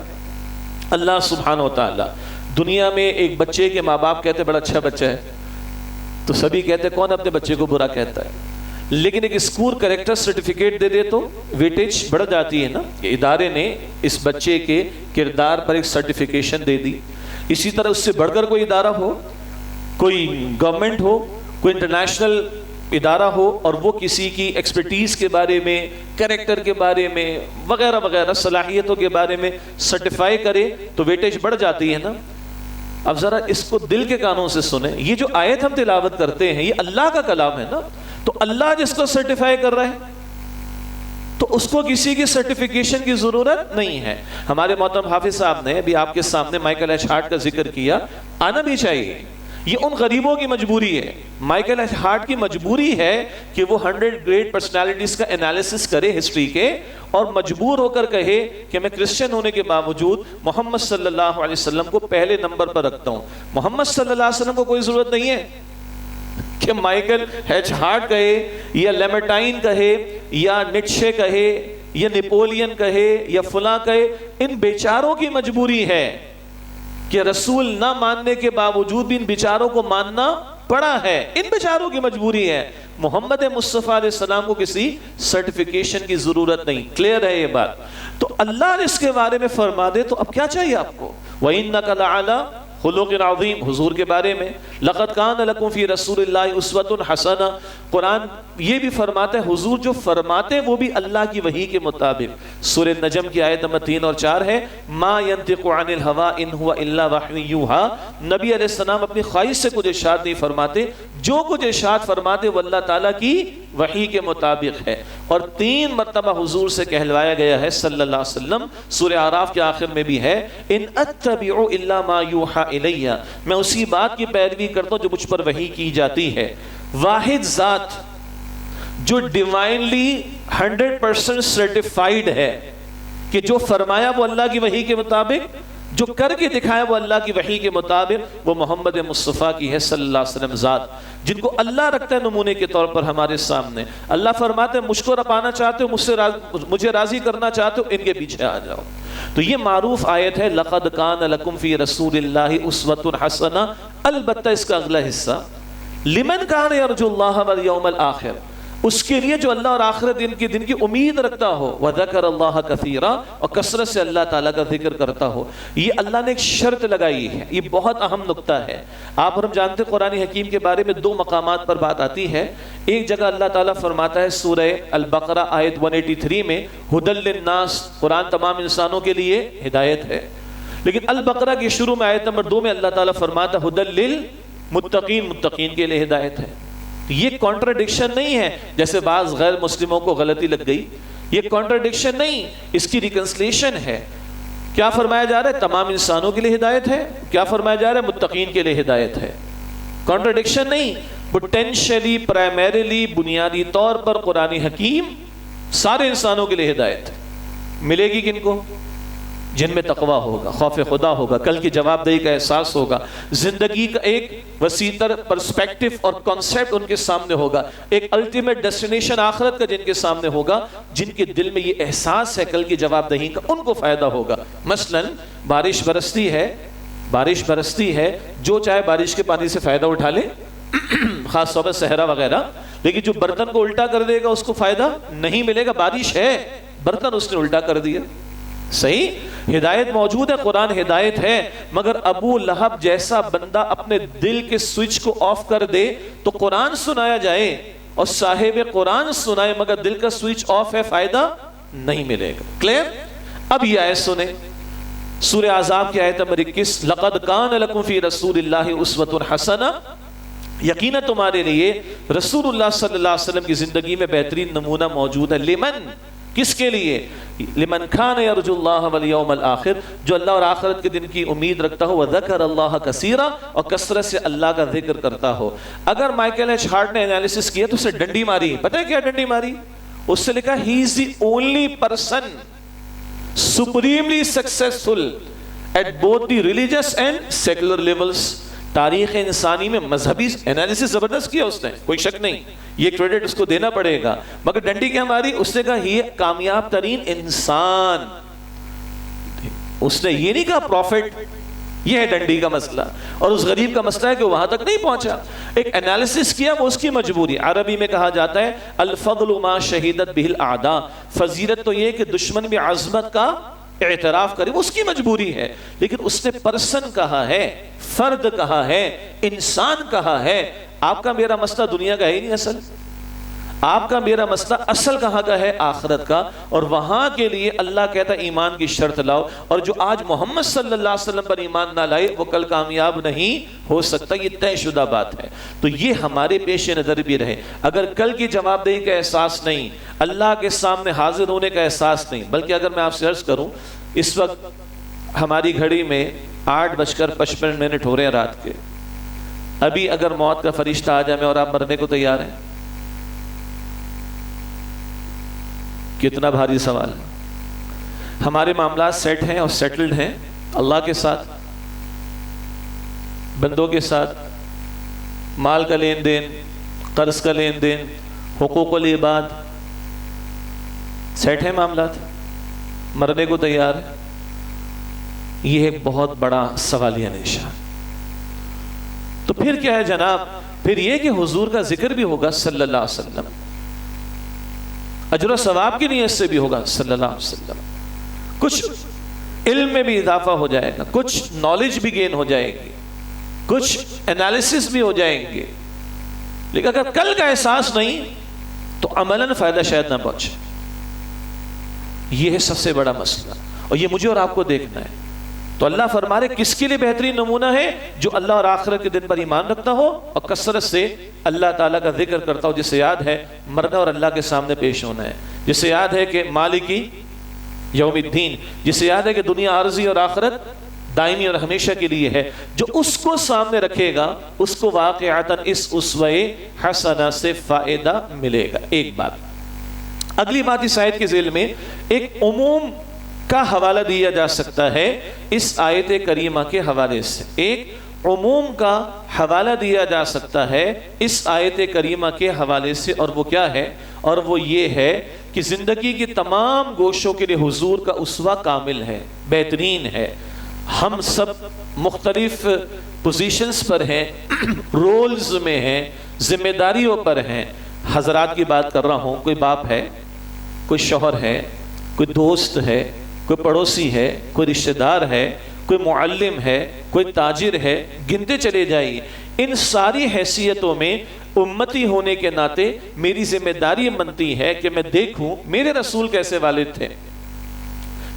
اللہ سبحانہ وتعالی۔ دنیا میں ایک بچے کے ماں باپ کہتے بڑا اچھا بچہ ہے، تو سبھی کہتے ہیں کون اپنے بچے کو برا کہتا ہے، لیکن ایک اسکول کریکٹر سرٹیفکیٹ دے دے تو ویٹیج بڑھ جاتی ہے نا، کہ ادارے نے اس بچے کے کردار پر ایک سرٹیفکیشن دے دی۔ اسی طرح اس سے بڑھ کر کوئی ادارہ ہو، کوئی گورنمنٹ ہو، کوئی انٹرنیشنل ادارہ ہو، اور وہ کسی کی ایکسپرٹیز کے بارے میں، کریکٹر کے بارے میں، وغیرہ وغیرہ صلاحیتوں کے بارے میں سرٹیفائی کرے تو ویٹیج بڑھ جاتی ہے نا۔ اب ذرا اس کو دل کے کانوں سے سنیں، یہ جو آیت ہم تلاوت کرتے ہیں یہ اللہ کا کلام ہے نا، تو اللہ جس کو سرٹیفائی کر رہا ہے تو اس کو کسی کی سرٹیفیکیشن کی ضرورت نہیں ہے۔ ہمارے محترم حافظ صاحب نے ابھی آپ کے سامنے مائیکل ایچ ہارٹ کا ذکر کیا، آنا بھی چاہیے، یہ ان غریبوں کی مجبوری ہے۔ مائیکل ایچ ہارٹ کی مجبوری ہے کہ وہ 100 گریٹ پرسنالٹیز کا انالیسس کرے ہسٹری کے، اور مجبور ہو کر کہے کہ میں کرسچن ہونے کے باوجود محمد صلی اللہ علیہ وسلم کو پہلے نمبر پر رکھتا ہوں۔ محمد صلی اللہ علیہ وسلم کو کوئی ضرورت نہیں ہے کہ مائیکل ایچ ہارٹ کہے یا لیمرٹائن کہے یا نیٹشے کہے یا نیپولین کہے یا فلاں کہے، ان بیچاروں کی مجبوری ہے کہ رسول نہ ماننے کے باوجود بھی ان بیچاروں کو ماننا پڑا ہے، ان بیچاروں کی مجبوری ہے۔ محمد مصطفیٰ علیہ السلام کو کسی سرٹیفیکیشن کی ضرورت نہیں، کلیئر ہے یہ بات۔ تو اللہ نے اس کے بارے میں فرما دے تو اب کیا چاہیے آپ کو؟ وَإِنَّكَ لَعَلَىٰ خلق عظیم، حضور کے بارے میں لَقَدْ كَانَ لَكُمْ فِي رَسُولِ اللَّهِ أُسْوَةٌ حَسَنَةٌ، قرآن یہ بھی فرماتا ہے، حضور جو فرماتے ہیں وہ بھی اللہ کی وحی کے مطابق۔ سورہ نجم کی آیت نمبر 3 اور 4 ہے، مَا يَنْتِقُ عَنِ الْهَوَىٰ إِنْ هُوَ إِلَّا وَحْيٌ يُوحَىٰ، نبی علیہ السلام اپنی خواہش سے کچھ ارشاد نہیں فرماتے، جو کچھ ارشاد فرماتے وہ اللہ تعالیٰ کی وحی کے مطابق ہے۔ اور 3 مرتبہ حضور سے کہلوایا گیا ہے صلی اللہ علیہ وسلم، سورہ اعراف کے آخر میں بھی ہے، ان اتبع الا ما یوحى الی، میں اسی بات کی پیروی کرتا ہوں جو مجھ پر وحی کی جاتی ہے۔ واحد ذات جو ڈیوائنلی 100% سرٹیفائیڈ ہے کہ جو فرمایا وہ اللہ کی وحی کے مطابق، جو کر کے دکھایا وہ اللہ کی وحی کے مطابق، وہ محمد مصطفیٰ کی ہے صلی اللہ علیہ وسلم ذات، جن کو اللہ رکھتا ہے نمونے کے طور پر ہمارے سامنے۔ اللہ فرماتے ہیں مجھ کو پانا چاہتے ہو، مجھے راضی کرنا چاہتے ہو، ان کے پیچھے آ جاؤ۔ تو یہ معروف آیت ہے، لَقَدْ كَانَ لَكُمْ فِي رَسُولِ اللَّهِ أُسْوَةٌ حَسَنَةٌ۔ البتہ اس کا اگلا حصہ، لِمَنْ كَانَ يَرْجُو اللَّهَ وَالْيَوْمَ الْآخِرَ، اس کے لیے جو اللہ اور آخرت کے دن کی امید رکھتا ہو، وَذَكَرَ اللَّهَ كَثِيرًا، اور کثرت سے اللہ تعالیٰ کا ذکر کرتا ہو۔ یہ اللہ نے ایک شرط لگائی ہے، یہ بہت اہم نقطہ ہے۔ آپ اور ہم جانتے ہیں قرآن حکیم کے بارے میں 2 مقامات پر بات آتی ہے۔ ایک جگہ اللہ تعالیٰ فرماتا ہے سورہ البقرہ آیت 183 میں، هُدًى لِلنَّاسِ، قرآن تمام انسانوں کے لیے ہدایت ہے۔ لیکن البقرہ کے شروع میں آیت نمبر 2 میں اللہ تعالیٰ فرماتا ہے هُدًى لِلمُتَّقِينَ، متقین کے لیے ہدایت ہے۔ یہ کانٹرڈکشن نہیں ہے جیسے بعض غیر مسلموں کو غلطی لگ گئی، یہ کانٹرڈکشن نہیں، اس کی ریکنسلیشن ہے۔ کیا فرمایا جا رہا ہے؟ تمام انسانوں کے لیے ہدایت ہے. کیا فرمایا جا رہا ہے؟ متقین کے لیے ہدایت ہے. کانٹرڈکشن نہیں، پوٹینشلی پرائمریلی بنیادی طور پر قرآن حکیم سارے انسانوں کے لیے ہدایت ہے. ملے گی کن کو؟ جن میں تقویٰ ہوگا، خوف خدا ہوگا، کل کی جواب دہی کا احساس ہوگا، زندگی کا ایک وسیع تر پرسپیکٹو اور کانسیپٹ ان کے سامنے ہوگا، ایک الٹیمیٹ ڈیسٹینیشن آخرت کا جن کے سامنے ہوگا، جن کے دل میں یہ احساس ہے کل کی جواب دہی کا، ان کو فائدہ ہوگا. مثلا بارش برستی ہے، جو چاہے بارش کے پانی سے فائدہ اٹھا لے، خاص طور پر صحرا وغیرہ، لیکن جو برتن کو الٹا کر دے گا اس کو فائدہ نہیں ملے گا. بارش ہے، برتن اس نے الٹا کر دیا. صحیح، ہدایت موجود ہے، قرآن ہدایت ہے، مگر ابو لہب جیسا بندہ اپنے دل کے سوئچ کو آف کر دے تو قرآن سنایا جائے اور صاحب قرآن سنائے مگر دل کا سوئچ آف ہے، فائدہ نہیں ملے گا. کلیئر؟ اب یہ آیت سنیں، سورہ احزاب کی آیت نمبر 21، لَقَدْ كَانَ لَكُمْ فِي رَسُولِ اللَّهِ أُسْوَةٌ حَسَنَةٌ، یقیناً تمہارے لیے رسول اللہ صلی اللہ علیہ وسلم کی زندگی میں بہترین نمونہ موجود ہے. لمن، کس کے لیے؟ لمن کان یرجو اللہ والیوم الآخر، جو اللہ اور آخرت کے دن کی امید رکھتا ہو، وذکر اللہ کثیرا، اور کثرت سے اللہ کا ذکر کرتا ہو. اگر مائیکل ایچ ہارٹ نے انالیسس کیا تو اسے ڈنڈی ماری. پتہ ہے کیا ڈنڈی ماری؟ اس سے لکھا ہی is the only person supremely successful at both the religious and secular levels. تاریخ انسانی میں مذہبی انالیسس زبردست کیا اس نے، کوئی شک نہیں، یہ کریڈٹ اس کو دینا پڑے گا. مگر ڈنڈی کیا ماری؟ اس نے کہا یہ کامیاب ترین انسان. اس نے یہ نہیں کہا پروفٹ. یہ ہے ڈنڈی کا مسئلہ. اور اس غریب کا مسئلہ ہے کہ وہاں تک نہیں پہنچا. ایک انالیسس کیا، وہ اس کی مجبوری. عربی میں کہا جاتا ہے الفضل ما شہیدت بہ الاعداء، فضیلت تو یہ کہ دشمن بھی عظمت کا اعتراف کرے، وہ اس کی مجبوری ہے. لیکن اس نے پرسن کہا ہے، فرد کہا ہے، انسان کہا ہے. آپ کا میرا مسئلہ دنیا کا ہے ہی نہیں اصل. آپ کا میرا مسئلہ اصل کہاں کا ہے؟ آخرت کا. اور وہاں کے لیے اللہ کہتا ہے ایمان کی شرط لاؤ. اور جو آج محمد صلی اللہ علیہ وسلم پر ایمان نہ لائے وہ کل کامیاب نہیں ہو سکتا. یہ طے شدہ بات ہے. تو یہ ہمارے پیش نظر بھی رہے. اگر کل کی جواب دہی کا احساس نہیں، اللہ کے سامنے حاضر ہونے کا احساس نہیں، بلکہ اگر میں آپ سے عرض کروں اس وقت ہماری گھڑی میں 8:55 ہو رہے ہیں رات کے. ابھی اگر موت کا فرشتہ آ جائے میں اور آپ مرنے کو تیار ہیں؟ کتنا بھاری سوال ہے. ہمارے معاملات سیٹ ہیں اور سیٹلڈ ہیں اللہ کے ساتھ، بندوں کے ساتھ، مال کا لین دین، قرض کا لین دین، حقوق العباد، سیٹ ہیں معاملات، مرنے کو تیار ہے. یہ ایک بہت بڑا سوالیہ نشان. تو پھر کیا ہے جناب؟ پھر یہ کہ حضور کا ذکر بھی ہوگا صلی اللہ علیہ وسلم، اجر و ثواب کی نیت سے بھی ہوگا صلی اللہ علیہ وسلم. کچھ علم میں بھی اضافہ ہو جائے گا، کچھ نالج بھی گین ہو جائے گی، کچھ انالیسس بھی ہو جائیں گے. لیکن اگر کل کا احساس نہیں تو عملاً فائدہ شاید نہ پہنچے. یہ ہے سب سے بڑا مسئلہ اور یہ مجھے اور آپ کو دیکھنا ہے. تو اللہ فرما رہے کس کے لیے بہترین نمونہ ہے؟ جو اللہ اور آخرت کے دن پر ایمان رکھتا ہو اور کثرت سے اللہ تعالیٰ کا ذکر کرتا ہو، جسے یاد ہے مرنا اور اللہ کے سامنے پیش ہونا ہے، جسے یاد ہے کہ مالکی یوم الدین، جسے یاد ہے کہ دنیا عارضی اور آخرت دائمی اور ہمیشہ کے لیے ہے. جو اس کو سامنے رکھے گا اس کو واقعتاً اس اسوہ حسنہ سے فائدہ ملے گا. ایک بات. اگلی بات اس آیت کے ذیل میں ایک عموم کا حوالہ دیا جا سکتا ہے اس آیت کریمہ کے حوالے سے. ایک عموم کا حوالہ دیا جا سکتا ہے اس آیت کریمہ کے حوالے سے، اور وہ کیا ہے؟ اور وہ یہ ہے کہ زندگی کی تمام گوشوں کے لیے حضور کا اسوہ کامل ہے، بہترین ہے. ہم سب مختلف پوزیشنز پر ہیں، رولز میں ہیں، ذمہ داریوں پر ہیں. حضرات کی بات کر رہا ہوں، کوئی باپ ہے، کوئی شوہر ہے، کوئی دوست ہے، کوئی پڑوسی ہے، کوئی رشتہ دار ہے، کوئی معلم ہے، کوئی تاجر ہے، گنتے چلے جائیے. ان ساری حیثیتوں میں امتی ہونے کے ناطے میری ذمہ داری بنتی ہے کہ میں دیکھوں میرے رسول کیسے والد تھے،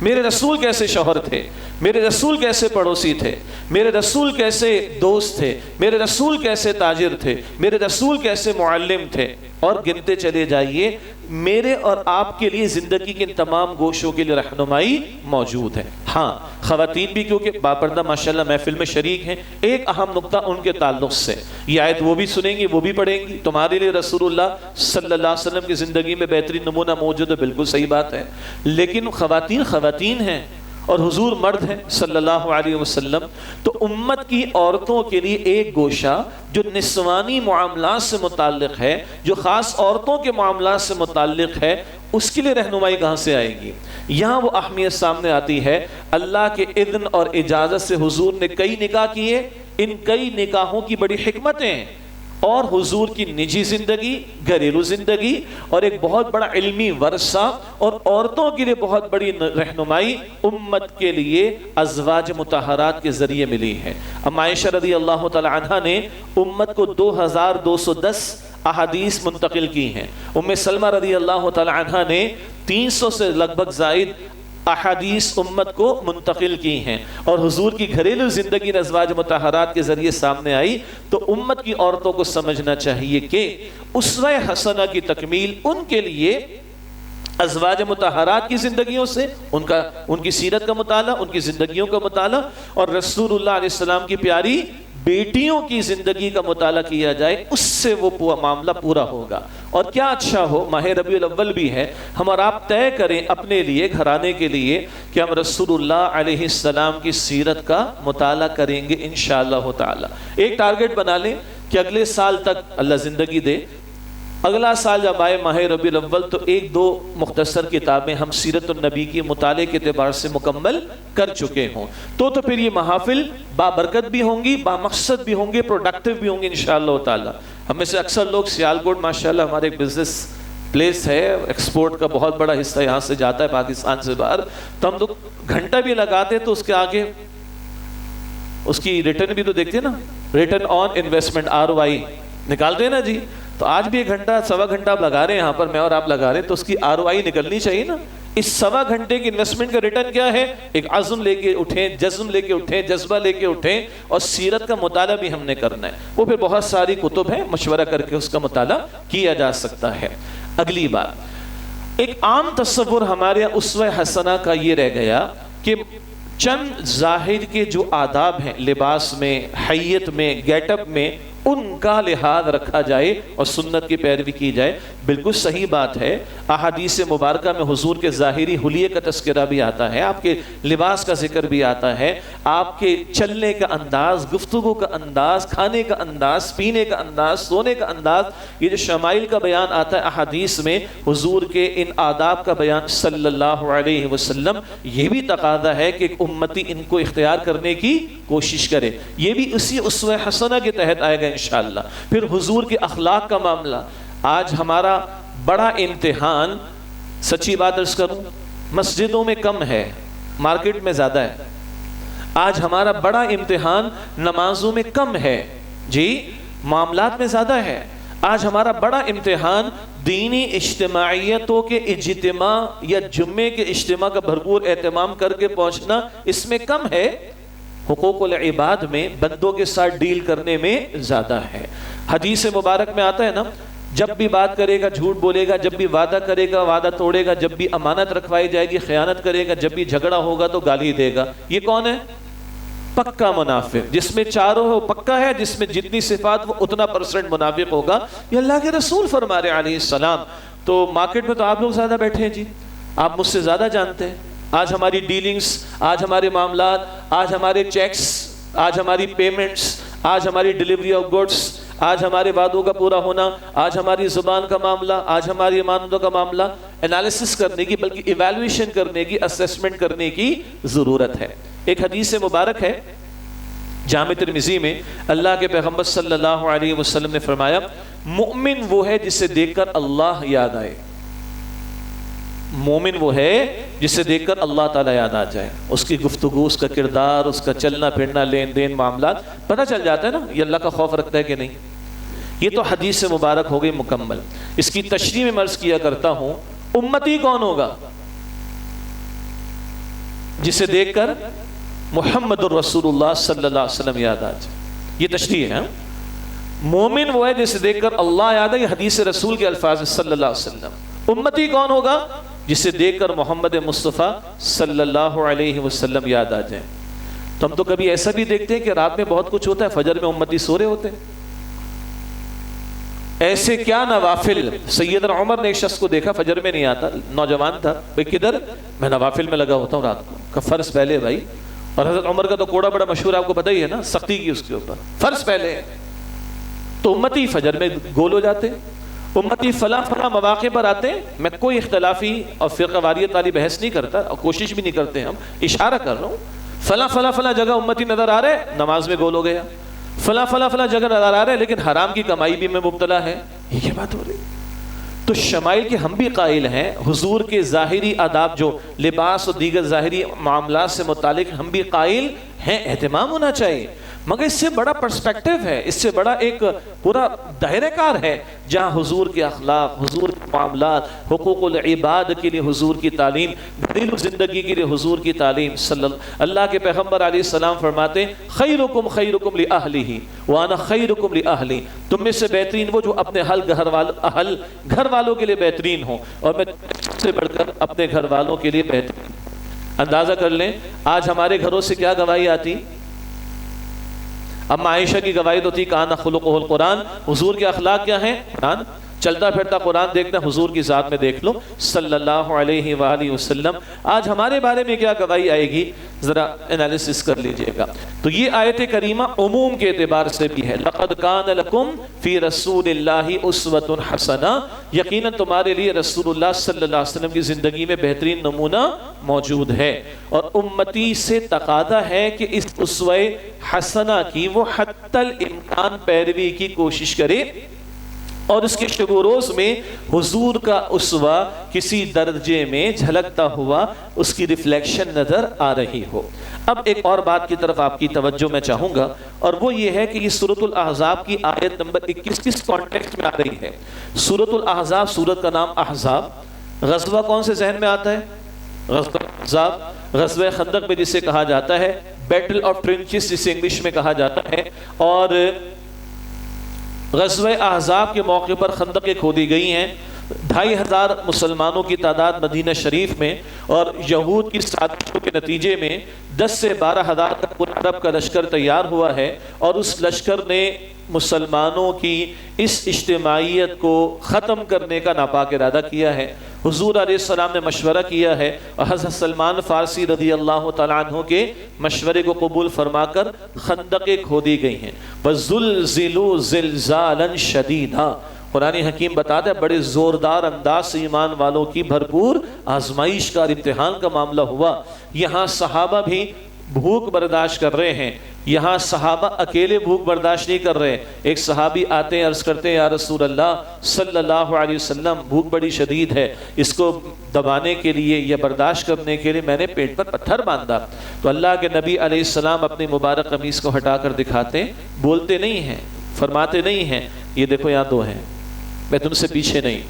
میرے رسول کیسے شوہر تھے، میرے رسول کیسے پڑوسی تھے، میرے رسول کیسے دوست تھے، میرے رسول کیسے تاجر تھے، میرے رسول کیسے معلم تھے. اور گنتے چلے جائیے میرے اور آپ کے لیے زندگی کے ان تمام گوشوں کے لیے رہنمائی موجود ہے۔ ہاں خواتین بھی کیونکہ باپردہ ماشاءاللہ محفل میں شریک ہیں، ایک اہم نقطہ ان کے تعلق سے یہ آیت وہ بھی سنیں گی وہ بھی پڑھیں گی، تمہارے لیے رسول اللہ صلی اللہ علیہ وسلم کی زندگی میں بہترین نمونہ موجود ہے، بالکل صحیح بات ہے، لیکن خواتین ہیں اور حضور مرد ہیں صلی اللہ علیہ وسلم، تو امت کی عورتوں کے لیے ایک گوشہ جو نسوانی معاملات سے متعلق ہے، جو خاص عورتوں کے معاملات سے متعلق ہے، اس کے لیے رہنمائی کہاں سے آئے گی؟ یہاں وہ اہمیت سامنے آتی ہے۔ اللہ کے اذن اور اجازت سے حضور نے کئی نکاح کیے، ان کئی نکاحوں کی بڑی حکمتیں ہیں، اور حضور کی نجی زندگی، گھریلو زندگی اور ایک بہت بڑا علمی ورثہ اور عورتوں کے لیے بہت بڑی رہنمائی امت کے لیے ازواج مطہرات کے ذریعے ملی ہے۔ ام عائشہ رضی اللہ تعالی عنہ نے امت کو 2210 احادیث منتقل کی ہیں، ام سلمہ رضی اللہ تعالی عنہ نے 300 سے لگ بھگ زائد احادیث امت کو منتقل کی ہیں، اور حضور کی گھریلو زندگی ازواج مطہرات کے ذریعے سامنے آئی۔ تو امت کی عورتوں کو سمجھنا چاہیے کہ اسوہ حسنہ کی تکمیل ان کے لیے ازواج مطہرات کی زندگیوں سے، ان کی سیرت کا مطالعہ، ان کی زندگیوں کا مطالعہ، اور رسول اللہ علیہ السلام کی پیاری بیٹیوں کی زندگی کا مطالعہ کیا جائے، اس سے وہ معاملہ پورا ہوگا۔ اور کیا اچھا ہو، ماہ ربیع الاول بھی ہے، ہم اور آپ طے کریں اپنے لیے، گھرانے کے لیے، کہ ہم رسول اللہ علیہ السلام کی سیرت کا مطالعہ کریں گے انشاءاللہ تعالی۔ ایک ٹارگٹ بنا لیں کہ اگلے سال تک اللہ زندگی دے، اگلا سال جب آئے ماہ ربیع الاول تو 1-2 مختصر کتابیں ہم سیرت النبی کی مطالعے کے اعتبار سے مکمل کر چکے ہوں، تو پھر یہ محافل بابرکت بھی ہوں گی، بامقصد بھی ہوں گے، پروڈکٹیو بھی ہوں گے انشاءاللہ تعالی۔ ہم میں سے اکثر لوگ سیالکوٹ ماشاءاللہ ہمارے ایک بزنس پلیس ہے، ایکسپورٹ کا بہت بڑا حصہ یہاں سے جاتا ہے پاکستان سے باہر، تو ہم تو گھنٹہ بھی لگاتے تو اس کے آگے اس کی ریٹرن بھی تو دیکھتے نا، ریٹرن آن انویسٹمنٹ ROI نکالتے ہیں نا جی۔ تو آج بھی 1-1.25 گھنٹہ آپ لگا رہے ہیں یہاں پر، میں اور آپ لگا رہے ہیں، تو اس کی ROI نکلنی چاہیے نا۔ اس 1.25 گھنٹے کی انویسٹمنٹ کا ریٹرن کیا ہے؟ ایک عزم لے کے اٹھیں، جزم لے کے اٹھیں، جذبہ لے کے اٹھیں، اور سیرت کا مطالعہ بھی ہم نے کرنا ہے۔ وہ پھر بہت ساری کتب ہیں، مشورہ کر کے اس کا مطالعہ کیا جا سکتا ہے۔ اگلی بات، ایک عام تصور ہمارے اسوہ حسنہ کا یہ رہ گیا کہ چند ظاہر کے جو آداب ہیں، لباس میں، حیت میں، گیٹ اپ میں، ان کا لحاظ رکھا جائے اور سنت کی پیروی کی جائے۔ بالکل صحیح بات ہے، احادیث مبارکہ میں حضور کے ظاہری حلیے کا تذکرہ بھی آتا ہے، آپ کے لباس کا ذکر بھی آتا ہے، آپ کے چلنے کا انداز، گفتگو کا انداز، کھانے کا انداز، پینے کا انداز، سونے کا انداز، یہ جو شمائل کا بیان آتا ہے احادیث میں، حضور کے ان آداب کا بیان صلی اللہ علیہ وسلم، یہ بھی تقاضا ہے کہ ایک امتی ان کو اختیار کرنے کی کوشش کرے۔ یہ بھی اسی اسوہ حسنہ کے تحت آئے گا انشاءاللہ۔ پھر حضور کے اخلاق کا معاملہ، آج ہمارا بڑا امتحان، سچی بات عرض کروں، مسجدوں میں کم ہے، مارکیٹ میں زیادہ ہے۔ آج ہمارا بڑا امتحان نمازوں میں کم ہے جی، معاملات میں زیادہ ہے۔ آج ہمارا بڑا امتحان دینی اجتماعیتوں کے اجتماع یا جمعے کے اجتماع کا بھرپور اہتمام کر کے پہنچنا، اس میں کم ہے۔ حقوق العباد میں، بندوں کے ساتھ ڈیل کرنے میں زیادہ ہے۔ حدیث مبارک میں آتا ہے نا، جب بھی بات کرے گا جھوٹ بولے گا، جب بھی وعدہ کرے گا وعدہ توڑے گا، جب بھی امانت رکھوائی جائے گی خیانت کرے گا، جب بھی جھگڑا ہوگا تو گالی دے گا۔ یہ کون ہے؟ پکا منافق، جس میں چاروں ہے وہ پکا ہے، جس میں جتنی صفات وہ اتنا % منافق ہوگا۔ یہ اللہ کے رسول فرما رہے علیہ السلام۔ تو مارکیٹ میں تو آپ لوگ زیادہ بیٹھے ہیں جی، آپ مجھ سے زیادہ جانتے ہیں۔ آج ہماری ڈیلنگز، آج ہمارے معاملات، آج ہمارے چیکس، آج ہماری پیمنٹس، آج ہماری ڈیلیوری آف گوڈس، آج ہمارے وعدوں کا پورا ہونا، آج ہماری زبان کا معاملہ، آج ہماری امانتوں کا معاملہ، انالیسس کرنے کی، بلکہ ایویلویشن کرنے کی، اسیسمنٹ کرنے کی ضرورت ہے۔ ایک حدیث مبارک ہے جامع ترمذی میں، اللہ کے پیغمبر صلی اللہ علیہ وسلم نے فرمایا، مومن وہ ہے جسے دیکھ کر اللہ یاد آئے۔ مومن وہ ہے جسے دیکھ کر اللہ تعالیٰ یاد آ جائے، اس کی گفتگو، اس کا کردار، اس کا چلنا پھرنا، لین دین، معاملات پتہ چل جاتا ہے نا یہ اللہ کا خوف رکھتا ہے کہ نہیں۔ یہ تو حدیث سے مبارک ہو گئی مکمل۔ اس کی تشریح میں عرض کیا کرتا ہوں، امتی کون ہوگا؟ جسے دیکھ کر محمد الرسول اللہ صلی اللہ علیہ وسلم یاد آ جائے، یہ تشریح ہے۔ مومن وہ ہے جسے دیکھ کر اللہ یاد آئے، یہ حدیث رسول کے الفاظ صلی اللہ علیہ وسلم۔ امتی کون ہوگا؟ جسے دیکھ کر محمد مصطفیٰ صلی اللہ علیہ وسلم یاد آ جائیں۔ تو ہم تو کبھی ایسا بھی دیکھتے ہیں کہ رات میں بہت کچھ ہوتا ہے، فجر میں امتی سو رہے ہوتے ہیں۔ ایسے کیا نوافل، سیدنا عمر نے ایک شخص کو دیکھا فجر میں نہیں آتا، نوجوان تھا، بھئی کدھر؟ میں نوافل میں لگا ہوتا ہوں رات کو۔ کہ فرض پہلے بھائی، اور حضرت عمر کا تو کوڑا بڑا مشہور آپ کو پتہ ہی ہے نا، سختی کی اس کے اوپر، فرض پہلے۔ تو امتی فجر میں گول ہو جاتے، امتی فلاں فلاں مواقع پر آتے ہیں۔ میں کوئی اختلافی اور فرقہ واریت والی بحث نہیں کرتا اور کوشش بھی نہیں کرتے، ہم اشارہ کر رہا ہوں، فلاں فلاں فلاں جگہ امتی نظر آ رہے، نماز میں گول ہو گیا، فلاں فلاں فلاں جگہ نظر آ رہے لیکن حرام کی کمائی بھی میں مبتلا ہے، یہ کیا بات ہو رہی؟ تو شمائل کے ہم بھی قائل ہیں، حضور کے ظاہری آداب جو لباس اور دیگر ظاہری معاملات سے متعلق ہم بھی قائل ہیں، اہتمام ہونا چاہیے، مگر اس سے بڑا پرسپیکٹو ہے، اس سے بڑا ایک پورا دائرہ کار ہے جہاں حضور کے اخلاق، حضور کے معاملات، حقوق العباد کے لیے حضور کی تعلیم، گھریلو زندگی کے لیے حضور کی تعلیم۔ اللہ کے پیغمبر علیہ السلام فرماتے ہیں خیرکم خیرکم لأہلہ وانا خیرکم لأہلی، تم میں سے بہترین وہ جو اپنے گھر والوں کے لیے بہترین ہوں، اور میں سے بڑھ کر اپنے گھر والوں کے لیے بہترین۔ اندازہ کر لیں آج ہمارے گھروں سے کیا گواہی آتی؟ اب عائشہ کی گواہی تو تھی کان خلقہ القرآن، حضور کے اخلاق کیا ہیں؟ قرآن۔ چلتا پھرتا قرآن دیکھنا، حضور کی ذات میں دیکھ لو صلی اللہ علیہ وآلہ وسلم۔ آج ہمارے بارے میں کیا گواہی آئے گی؟ ذرا انالیسس کر لیجئے گا۔ تو یہ آیت کریمہ عموم کے اعتبار سے بھی ہے، لقد کان لکم فی رسول اللہ اسوۃ حسنہ، یقیناً تمہارے لیے رسول اللہ صلی اللہ علیہ وسلم کی زندگی میں بہترین نمونہ موجود ہے، اور امتی سے تقاضا ہے کہ اس اسوہ حسنہ کی وہ حتی الامکان پیروی کی کوشش کرے، اور اس کے شب و روز میں حضور کا اسوہ کسی درجے میں جھلکتا ہوا اس کی ریفلیکشن نظر آ رہی ہو۔ اب ایک اور بات کی طرف آپ کی توجہ میں چاہوں گا، اور وہ یہ ہے کہ یہ سورۃ الاحزاب کی آیت نمبر 21 کس کانٹیکسٹ میں آ رہی ہے؟ سورۃ الاحزاب، سورت کا نام احزاب، غزوہ کون سے ذہن میں آتا ہے؟ غزوہ احزاب، غزوہ خندق میں جسے کہا جاتا ہے، بیٹل آف ٹرنچز جسے انگلش میں کہا جاتا ہے، اور غزوہ احزاب کے موقع پر خندقیں کھودی گئی ہیں، 2500 مسلمانوں کی تعداد مدینہ شریف میں، اور یہود کی سازشوں کے نتیجے میں 10 سے 12,000 کا پورا عرب کا لشکر تیار ہوا ہے، اور اس لشکر نے مسلمانوں کی اس اجتماعیت کو ختم کرنے کا ناپاک ارادہ کیا ہے۔ حضور علیہ السلام نے مشورہ کیا ہے، اور حضرت سلمان فارسی رضی اللہ تعالیٰ عنہ کے مشورے کو قبول فرما کر خندقیں کھودی گئی ہیں۔ وَزُلْزِلُوا زِلْزَالًا شَدِيدًا، قرآن حکیم بتاتا ہے بڑے زوردار انداز سے ایمان والوں کی بھرپور آزمائش کا اور امتحان کا معاملہ ہوا۔ یہاں صحابہ بھی بھوک برداشت کر رہے ہیں، یہاں صحابہ اکیلے بھوک برداشت نہیں کر رہے، ایک صحابی آتے ہیں عرض کرتے ہیں یا رسول اللہ صلی اللہ علیہ وسلم بھوک بڑی شدید ہے، اس کو دبانے کے لیے یا برداشت کرنے کے لیے میں نے پیٹ پر پتھر باندھا۔ تو اللہ کے نبی علیہ السلام اپنی مبارک قمیص کو ہٹا کر دکھاتے ہیں، بولتے نہیں ہیں، فرماتے نہیں ہیں یہ دیکھو یہاں 2 ہیں، میں تم سے پیچھے نہیں۔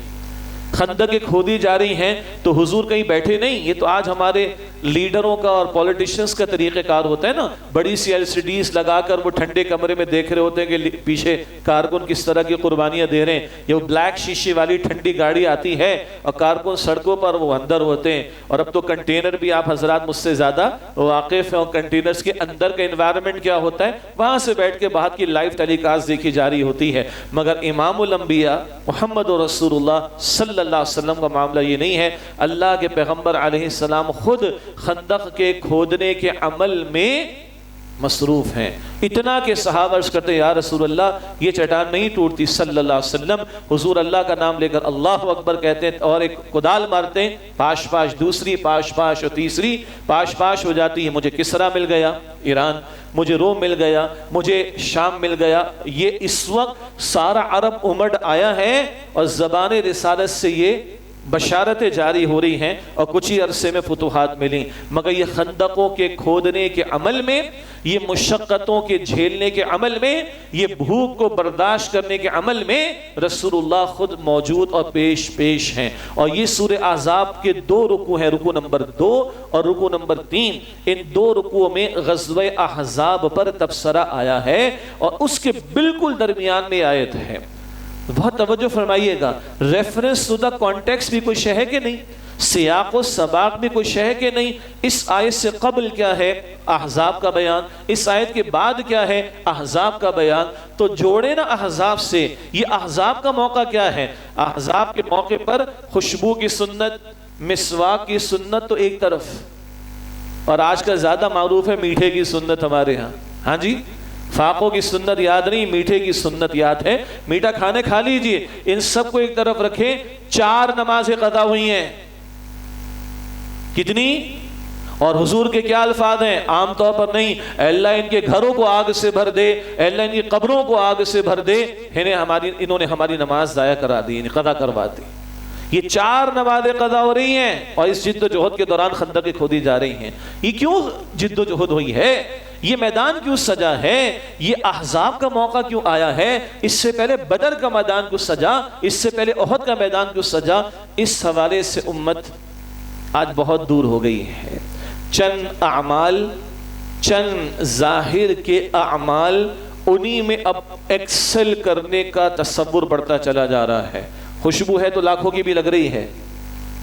خندقیں کھودی جا رہی ہیں تو حضور کہیں بیٹھے نہیں، یہ تو آج ہمارے لیڈروں کا اور پولیٹیشنز کا طریقہ کار ہوتا ہے نا، بڑی سی LCDs لگا کر وہ ٹھنڈے کمرے میں دیکھ رہے ہوتے ہیں کہ پیچھے کارکن کس طرح کی قربانیاں دے رہے ہیں، یہ وہ بلیک شیشے والی ٹھنڈی گاڑی آتی ہے اور کارکن سڑکوں پر وہ اندر ہوتے ہیں، اور اب تو کنٹینر بھی آپ حضرات مجھ سے زیادہ واقف ہیں، اور کنٹینرز کے اندر کا انوائرمنٹ کیا ہوتا ہے، وہاں سے بیٹھ کے باہر کی لائیو ٹیلی کاسٹ دیکھی جا رہی ہوتی ہے۔ مگر امام الانبیاء محمد رسول اللہ صلی اللہ علیہ وسلم کا معاملہ یہ نہیں ہے، اللہ کے پیغمبر علیہ السلام خود خندق کے کھودنے کے عمل میں مصروف ہیں، اتنا کہ صحابہ عرض کرتے ہیں یا رسول اللہ یہ چٹان نہیں ٹوٹتی صلی اللہ علیہ وسلم۔ حضور اللہ کا نام لے کر اللہ اکبر کہتے ہیں اور ایک کدال مارتے ہیں، پاش پاش دوسری، پاش پاش اور تیسری، پاش پاش ہو جاتی ہے۔ مجھے کسرا مل گیا ایران، مجھے روم مل گیا، مجھے شام مل گیا۔ یہ اس وقت سارا عرب امڑ آیا ہے اور زبان رسالت سے یہ بشارتیں جاری ہو رہی ہیں اور کچھ ہی عرصے میں فتوحات ملیں، مگر یہ خندقوں کے کھودنے کے عمل میں، یہ مشقتوں کے جھیلنے کے عمل میں، یہ بھوک کو برداشت کرنے کے عمل میں رسول اللہ خود موجود اور پیش ہیں۔ اور یہ سورہ احزاب کے 2 رکوع ہیں، رکوع نمبر 2 اور رکوع نمبر 3، ان 2 رکوعوں میں غزوہ احزاب پر تبصرہ آیا ہے، اور اس کے بالکل درمیان میں آیت ہے بہت توجہ فرمائیے گا، ریفرنس ٹو دا کانٹیکسٹ بھی کوئی شے ہے کہ نہیں، سیاق و سباق بھی کوئی شے ہے کہ نہیں. اس آیت سے قبل کیا ہے؟ احزاب کا بیان. اس آیت کے بعد کیا ہے؟ احزاب کا بیان. تو جوڑے نا احزاب سے. یہ احزاب کا موقع کیا ہے؟ احزاب کے موقع پر خوشبو کی سنت، مسواک کی سنت تو ایک طرف، اور آج کل زیادہ معروف ہے میٹھے کی سنت ہمارے ہاں. ہاں جی، فاقوں کی سنت یاد نہیں، میٹھے کی سنت یاد ہے. میٹھا کھانے کھا لیجئے، ان سب کو ایک طرف رکھیں. 4 نمازیں قضا ہوئی ہیں. کتنی؟ اور حضور کے کیا الفاظ ہیں؟ عام طور پر نہیں، اے اللہ ان کے گھروں کو آگ سے بھر دے، اے اللہ ان کی قبروں کو آگ سے بھر دے. انہوں نے ہماری نماز ضائع کرا دی، قضا کروا دی. یہ 4 نمازیں قضا ہو رہی ہیں، اور اس جد و جہد کے دوران خندقیں کھودی جا رہی ہیں. یہ کیوں جد و جہد ہوئی ہے؟ یہ میدان کیوں سجا ہے؟ یہ احزاب کا موقع کیوں آیا ہے؟ اس سے پہلے بدر کا میدان کیوں سجا؟ اس سے پہلے احد کا میدان کیوں سجا؟ اس حوالے سے امت آج بہت دور ہو گئی ہے. چند اعمال، چند ظاہر کے اعمال، انہی میں اب ایکسل کرنے کا تصور بڑھتا چلا جا رہا ہے. خوشبو ہے تو لاکھوں کی بھی لگ رہی ہے،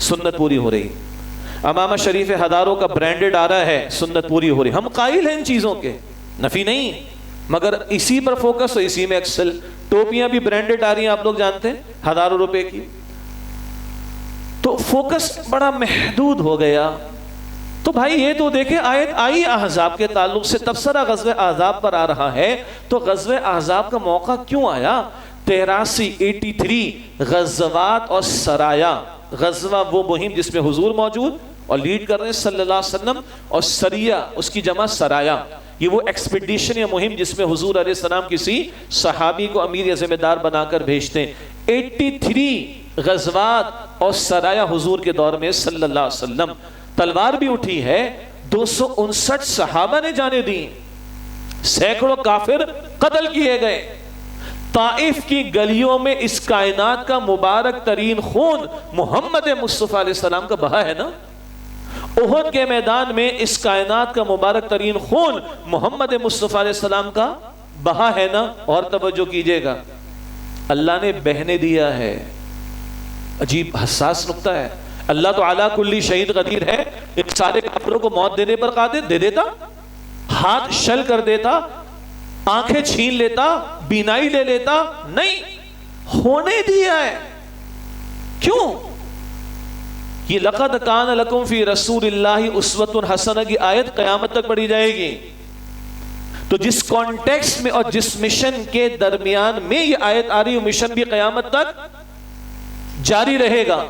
سنت پوری ہو رہی. امامہ شریف ہزاروں کا برانڈڈ آ رہا ہے، سنت پوری ہو رہی. ہم قائل ہیں ان چیزوں کے، نفی نہیں، مگر اسی پر فوکس ہو، اسی میں ایکسل. ٹوپیاں بھی برانڈڈ آ رہی ہیں، آپ لوگ جانتے ہیں، ہزاروں روپے کی. تو فوکس بڑا محدود ہو گیا. تو بھائی یہ تو دیکھیں، آیت آئی احزاب کے تعلق سے، تبصرہ غزوہ احزاب پر آ رہا ہے. تو غزوہ احزاب کا موقع کیوں آیا؟ 83 غزوات اور سرایا. غزوہ وہ مہم جس میں حضور موجود اور لیڈ کر رہے ہیں صلی اللہ علیہ وسلم، اور سریہ اس کی جمع سرایا. یہ وہ ایکسپیڈیشن یا مہم جس میں حضور علیہ السلام کسی صحابی کو امیر یا ذمہ دار بنا کر بھیجتے ہیں. 83 غزوات اور سرایا حضور کے دور میں صلی اللہ علیہ وسلم. تلوار بھی اٹھی ہے، 259 صحابہ نے جانیں دی، سینکڑوں کافر قتل کیے گئے. طائف کی گلیوں میں اس کائنات کا مبارک ترین خون محمد مصطفیٰ علیہ السلام کا بہا ہے نا. احد کے میدان میں اس کائنات کا مبارک ترین خون محمد مصطفیٰ علیہ السلام کا بہا ہے نا. اور توجہ کیجئے گا، اللہ نے بہنے دیا ہے. عجیب حساس نقطہ ہے. اللہ تو علی کل شہید قدیر ہے. ان سارے کافروں کو موت دینے پر قادر، دے دیتا، ہاتھ شل کر دیتا، آنکھیں چھین لیتا، بینائی لے لیتا. نہیں، ہونے دیا ہے. کیوں؟ یہ لقد کان لکم فی رسول اللہ اسوۃ حسنہ کی آیت قیامت تک پڑھی جائے گی. تو جس کانٹیکسٹ میں اور جس مشن کے درمیان میں یہ آیت آ رہی ہے، مشن بھی قیامت تک جاری رہے گا.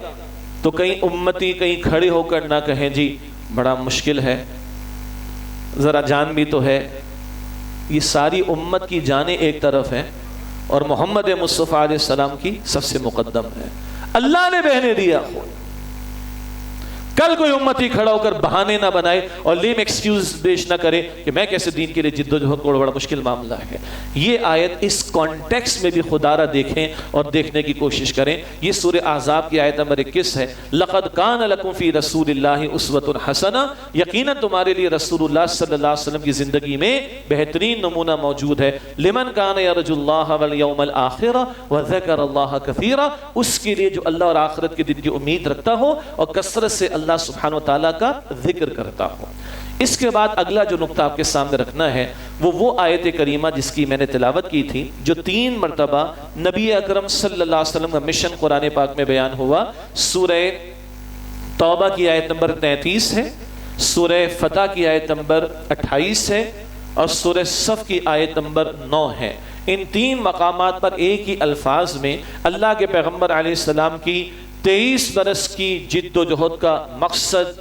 تو کہیں امتی کہیں کھڑے ہو کر نہ کہیں جی بڑا مشکل ہے، ذرا جان بھی تو ہے. یہ ساری امت کی جانیں ایک طرف ہیں، اور محمد مصطفیٰ علیہ السلام کی سب سے مقدم ہے. اللہ نے بہنے دیا. کل کوئی امتی کھڑا ہو کر بہانے نہ بنائے اور لیم ایکسکیوز پیش نہ کرے کہ میں کیسے دین کے لیے جد و جہد کو، بڑا مشکل معاملہ ہے. یہ آیت اس کانٹیکسٹ میں بھی خدا را دیکھیں اور دیکھنے کی کوشش کریں. یہ سورہ احزاب کی آیت نمبر 21 ہے. لقد کان لکم فی رسول اللہ اسوۃ حسنہ، یقیناً تمہارے لیے رسول اللہ صلی اللہ علیہ وسلم کی زندگی میں بہترین نمونہ موجود ہے. لمن کان یرجو اللہ والیوم الآخر وذکر اللہ کثیرا، اس کے لیے جو اللہ اور آخرت کے دن کی امید رکھتا ہو اور کثرت سے اللہ سبحانہ وتعالیٰ کا ذکر کرتا ہو. اس کے بعد اگلا جو نقطہ آپ کے سامنے رکھنا ہے وہ آیت کریمہ جس کی میں نے تلاوت کی تھی، جو 3 مرتبہ نبی اکرم صلی اللہ علیہ وسلم کا مشن قرآن پاک میں بیان ہوا. سورہ توبہ کی آیت نمبر 33 ہے، سورہ فتح کی آیت نمبر 28 ہے، اور سورہ صف کی آیت نمبر 9 ہے. ان 3 مقامات پر ایک ہی الفاظ میں اللہ کے پیغمبر علیہ السلام کی 23 برس کی جد و جہد کا مقصد،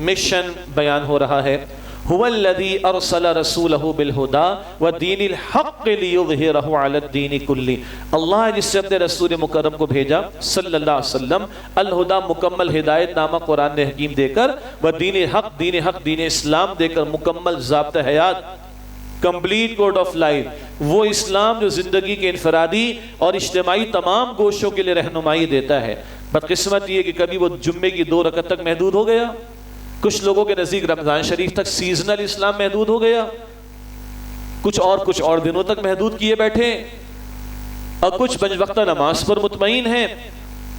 مشن بیان ہو رہا ہے. هو الذی ارسل رسولہ بالہدی ودین الحق لیظہرہ علی الدین کلہ. اللہ جس سے اپنے رسول مکرم کو بھیجا صلی اللہ علیہ وسلم، الہدی مکمل ہدایت نامہ قرآن حکیم دے کر، ودین حق دین اسلام دے کر، مکمل ضابطہ حیات، کمپلیٹ کوڈ آف لائف، وہ اسلام جو زندگی کے انفرادی اور اجتماعی تمام گوشوں کے لیے رہنمائی دیتا ہے. بدقسمت یہ کہ کبھی وہ جمعے کی 2 رکعت تک محدود ہو گیا، کچھ لوگوں کے نزدیک رمضان شریف تک سیزنل اسلام محدود ہو گیا، کچھ اور دنوں تک محدود کیے بیٹھے. اور کچھ پنج وقتہ نماز پر مطمئن ہیں،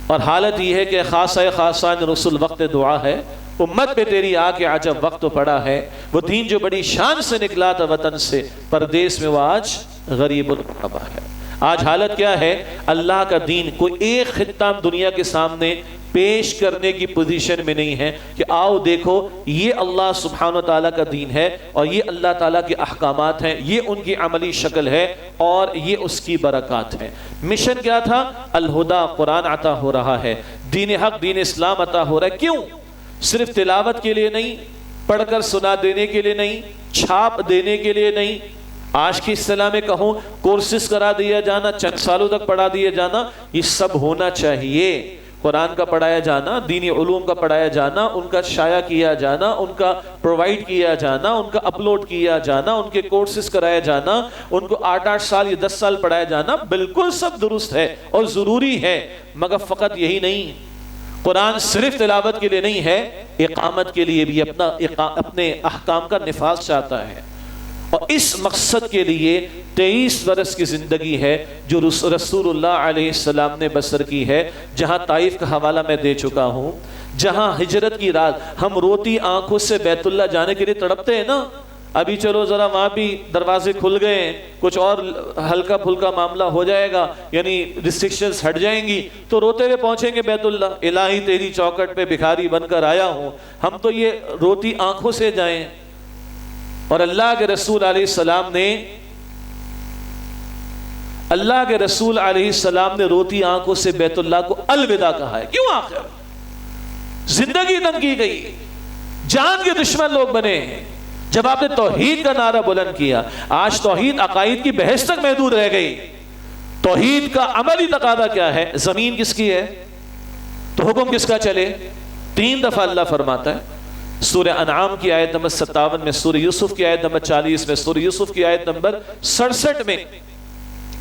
اور حالت یہ ہے کہ خاصان رسول وقت دعا ہے، امت پہ تیری آ کے عجب وقت پڑا ہے، وہ دین جو بڑی شان سے نکلا تھا وطن سے، پردیس میں وہ آج غریب الغربا ہے۔ آج حالت کیا ہے؟ اللہ کا دین کوئی ایک خطہ دنیا کے سامنے پیش کرنے کی پوزیشن میں نہیں ہے کہ آؤ دیکھو یہ اللہ سبحانہ و تعالیٰ کا دین ہے، اور یہ اللہ تعالیٰ کے احکامات ہیں، یہ ان کی عملی شکل ہے، اور یہ اس کی برکات ہیں۔ مشن کیا تھا؟ الہدا، قرآن عطا ہو رہا ہے، دین حق، دین اسلام عطا ہو رہا ہے۔ کیوں؟ صرف تلاوت کے لیے نہیں، پڑھ کر سنا دینے کے لیے نہیں، چھاپ دینے کے لیے نہیں، آج کی اصطلاح میں کہوں کورسز کرا دیا جانا، چند سالوں تک پڑھا دیا جانا، یہ سب ہونا چاہیے۔ قرآن کا پڑھایا جانا، دینی علوم کا پڑھایا جانا، ان کا شائع کیا جانا، ان کا پرووائڈ کیا جانا، ان کا اپلوڈ کیا جانا، ان کے کورسز کرایا جانا، ان کو 8 سال یا 10 سال پڑھایا جانا، بالکل سب درست ہے اور ضروری ہے، مگر فقط یہی نہیں۔ قرآن صرف تلاوت کے لیے نہیں ہے، اقامت کے لیے بھی اپنے احکام کا نفاذ چاہتا ہے، اور اس مقصد کے لیے 23 برس کی زندگی ہے جو رسول اللہ علیہ السلام نے بسر کی ہے۔ جہاں طائف کا حوالہ میں دے چکا ہوں، جہاں ہجرت کی رات ہم روتی آنکھوں سے بیت اللہ جانے کے لیے تڑپتے ہیں نا، ابھی چلو ذرا وہاں بھی دروازے کھل گئے، کچھ اور ہلکا پھلکا معاملہ ہو جائے گا، یعنی ریسٹرکشنز ہٹ جائیں گی تو روتے ہوئے پہنچیں گے بیت اللہ، الہی تیری چوکٹ پہ بھکاری بن کر آیا ہوں۔ ہم تو یہ روتی آنکھوں سے جائیں، اور اللہ کے رسول علیہ السلام نے روتی آنکھوں سے بیت اللہ کو الوداع کہا ہے۔ کیوں؟ آخر زندگی تنگ کی گئی، جان کے دشمن لوگ بنے ہیں جب آپ نے توحید کا نعرہ بلند کیا۔ آج توحید عقائد کی بحث تک محدود رہ گئی۔ توحید کا عملی تقاضا کیا ہے؟ زمین کس کی ہے تو حکم کس کا چلے؟ 3 دفعہ اللہ فرماتا ہے، سورہ انعام کی آیت نمبر 57 میں، سورہ یوسف کی آیت نمبر 40 میں، سورہ یوسف کی آیت نمبر 67 میں،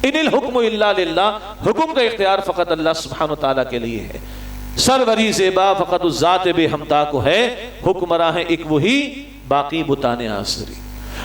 ان الحکم الا للہ، حکم کا اختیار فقط اللہ سبحانہ وتعالیٰ کے لیے ہے۔ سروری زیبا فقط الذات بے ہمتا کو ہے، حکمراں ہے ایک وہی، باقی بتان آسری۔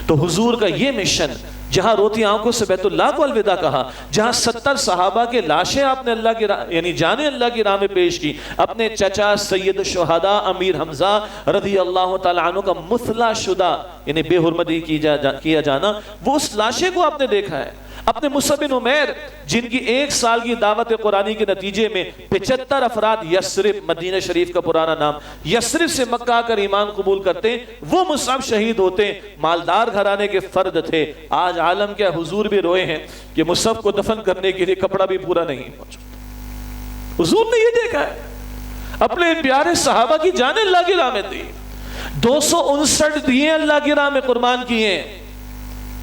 تو حضور کا یہ مشن، جہاں روتی آنکھوں سے بیت اللہ کو الوداع کہا، جہاں 70 صحابہ کے لاشیں آپ نے اللہ کی یعنی جانیں اللہ کی راہ میں پیش کی، اپنے چچا سید الشہداء امیر حمزہ رضی اللہ تعالیٰ عنہ کا مثلا شدہ یعنی بے حرمتی کیا جانا، وہ اس لاشے کو آپ نے دیکھا ہے۔ اپنے مصعب بن عمیر جن کی 1 سال کی دعوت قرآنی کے نتیجے میں 75 افراد یثرب، مدینہ شریف کا پرانا نام، یثرب سے مکہ آ کر ایمان قبول کرتے، وہ مصعب شہید ہوتے، مالدار گھرانے کے فرد تھے۔ آج عالم کے حضور بھی روئے ہیں کہ مصعب کو دفن کرنے کے لیے کپڑا بھی پورا نہیں موجود۔ حضور نے یہ دیکھا ہے، اپنے ان پیارے صحابہ کی جانیں اللہ کی راہ میں دی، 259 دیے اللہ کی راہ میں قربان کیے۔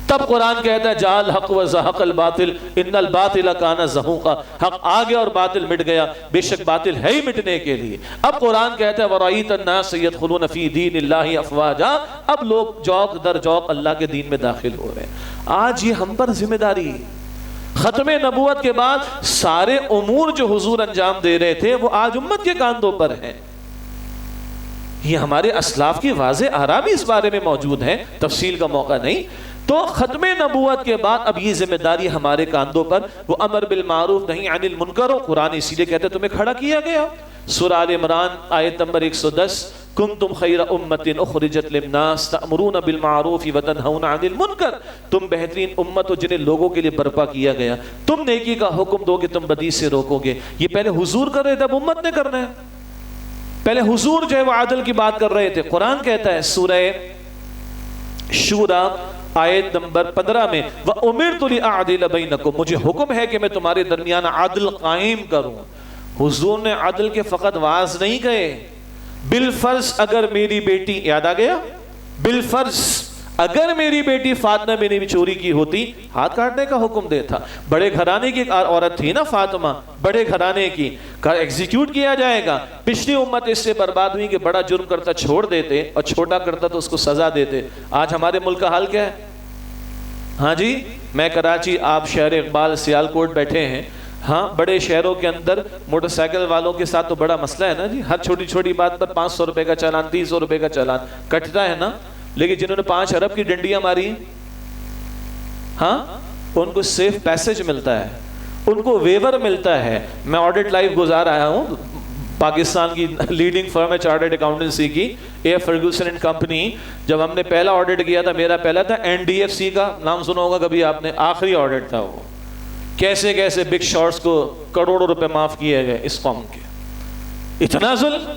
تب قرآن کہتا ہے جعل حق و زحق الباطل ان الباطل کان زہوقا، حق آ گیا اور باطل مٹ گیا، بے شک باطل ہے ہی مٹنے کے لیے۔ اب قرآن کہتا ہے وَرَأَيْتَ النَّاسَ يَدْخُلُونَ فِي دِينِ اللَّهِ أَفْوَاجًا، اب لوگ جوق در جوق اللہ کے دین میں داخل ہو رہے ہیں۔ آج یہ ہم پر ذمہ داری، ختم نبوت کے بعد سارے امور جو حضور انجام دے رہے تھے وہ آج امت کے کاندھوں پر ہیں۔ یہ ہمارے اسلاف کی واضح آراء بھی اس بارے میں موجود ہیں، تفصیل کا موقع نہیں۔ تو ختم نبوت کے بعد اب یہ ذمہ داری ہمارے کاندھوں پر، وہ امر بالمعروف نہی عن المنکر، قرآن اسی لیے کہتے تمہیں کھڑا کیا گیا۔ سورہ آل عمران آیت نمبر 110، کنتم خیر امت اخرجت للناس تأمرون بالمعروف وتنہون عن المنکر، تم بہترین امت ہو جنہیں لوگوں کے لیے برپا کیا گیا، تم نیکی کا حکم دو گے، تم بدی سے روکو گے۔ یہ پہلے حضور کر رہے تھے، اب امت نے کرنا ہے۔ پہلے حضور جو ہے وہ عدل کی بات کر رہے تھے، قرآن کہتا ہے سورہ شورا آیت نمبر 15 میں وَأُمِرْتُ لِأَعْدِلَ بَيْنَكُمْ، مجھے حکم ہے کہ میں تمہارے درمیان عدل قائم کروں۔ حضور نے عدل کے فقط واعظ نہیں کہے، بالفرض اگر میری بیٹی، یاد آ گیا، بالفرض اگر میری بیٹی فاطمہ میں نے بھی چوری کی ہوتی، ہاتھ کاٹنے کا حکم دے تھا۔ بڑے گھرانے کی ایک عورت تھی نا فاطمہ، بڑے گھرانے کی، ایگزیکیوٹ کیا جائے گا۔ پچھلی امت اس سے برباد ہوئی کہ بڑا جرم کرتا چھوڑ دیتے اور چھوٹا کرتا تو اس کو سزا دیتے۔ آج ہمارے ملک کا حال کیا ہے؟ ہاں جی، میں کراچی، آپ شہر اقبال سیالکوٹ بیٹھے ہیں، ہاں بڑے شہروں کے اندر موٹر سائیکل والوں کے ساتھ تو بڑا مسئلہ ہے نا جی، ہر چھوٹی چھوٹی بات پر 500 روپے کا چالان، 300 روپے کا چالان کٹتا ہے نا۔ لیکن جنہوں نے 5 ارب کی ڈنڈیاں ماری، ہاں ان کو سیف پیسج ملتا ہے، ان کو ویور ملتا ہے. میں آڈٹ لائف گزار آیا ہوں, پاکستان کی لیڈنگ فرم ہے چارٹرڈ اکاؤنٹنسی کی, اے فرگوسن اینڈ کمپنی. جب ہم نے پہلا آڈٹ کیا تھا, میرا پہلا تھا NDFC کا, نام سنا ہوگا کبھی آپ نے, آخری آڈٹ تھا وہ. کیسے کیسے بگ شاٹس کو کروڑوں روپے معاف کیے گئے اس قوم کے, اتنا ظلم.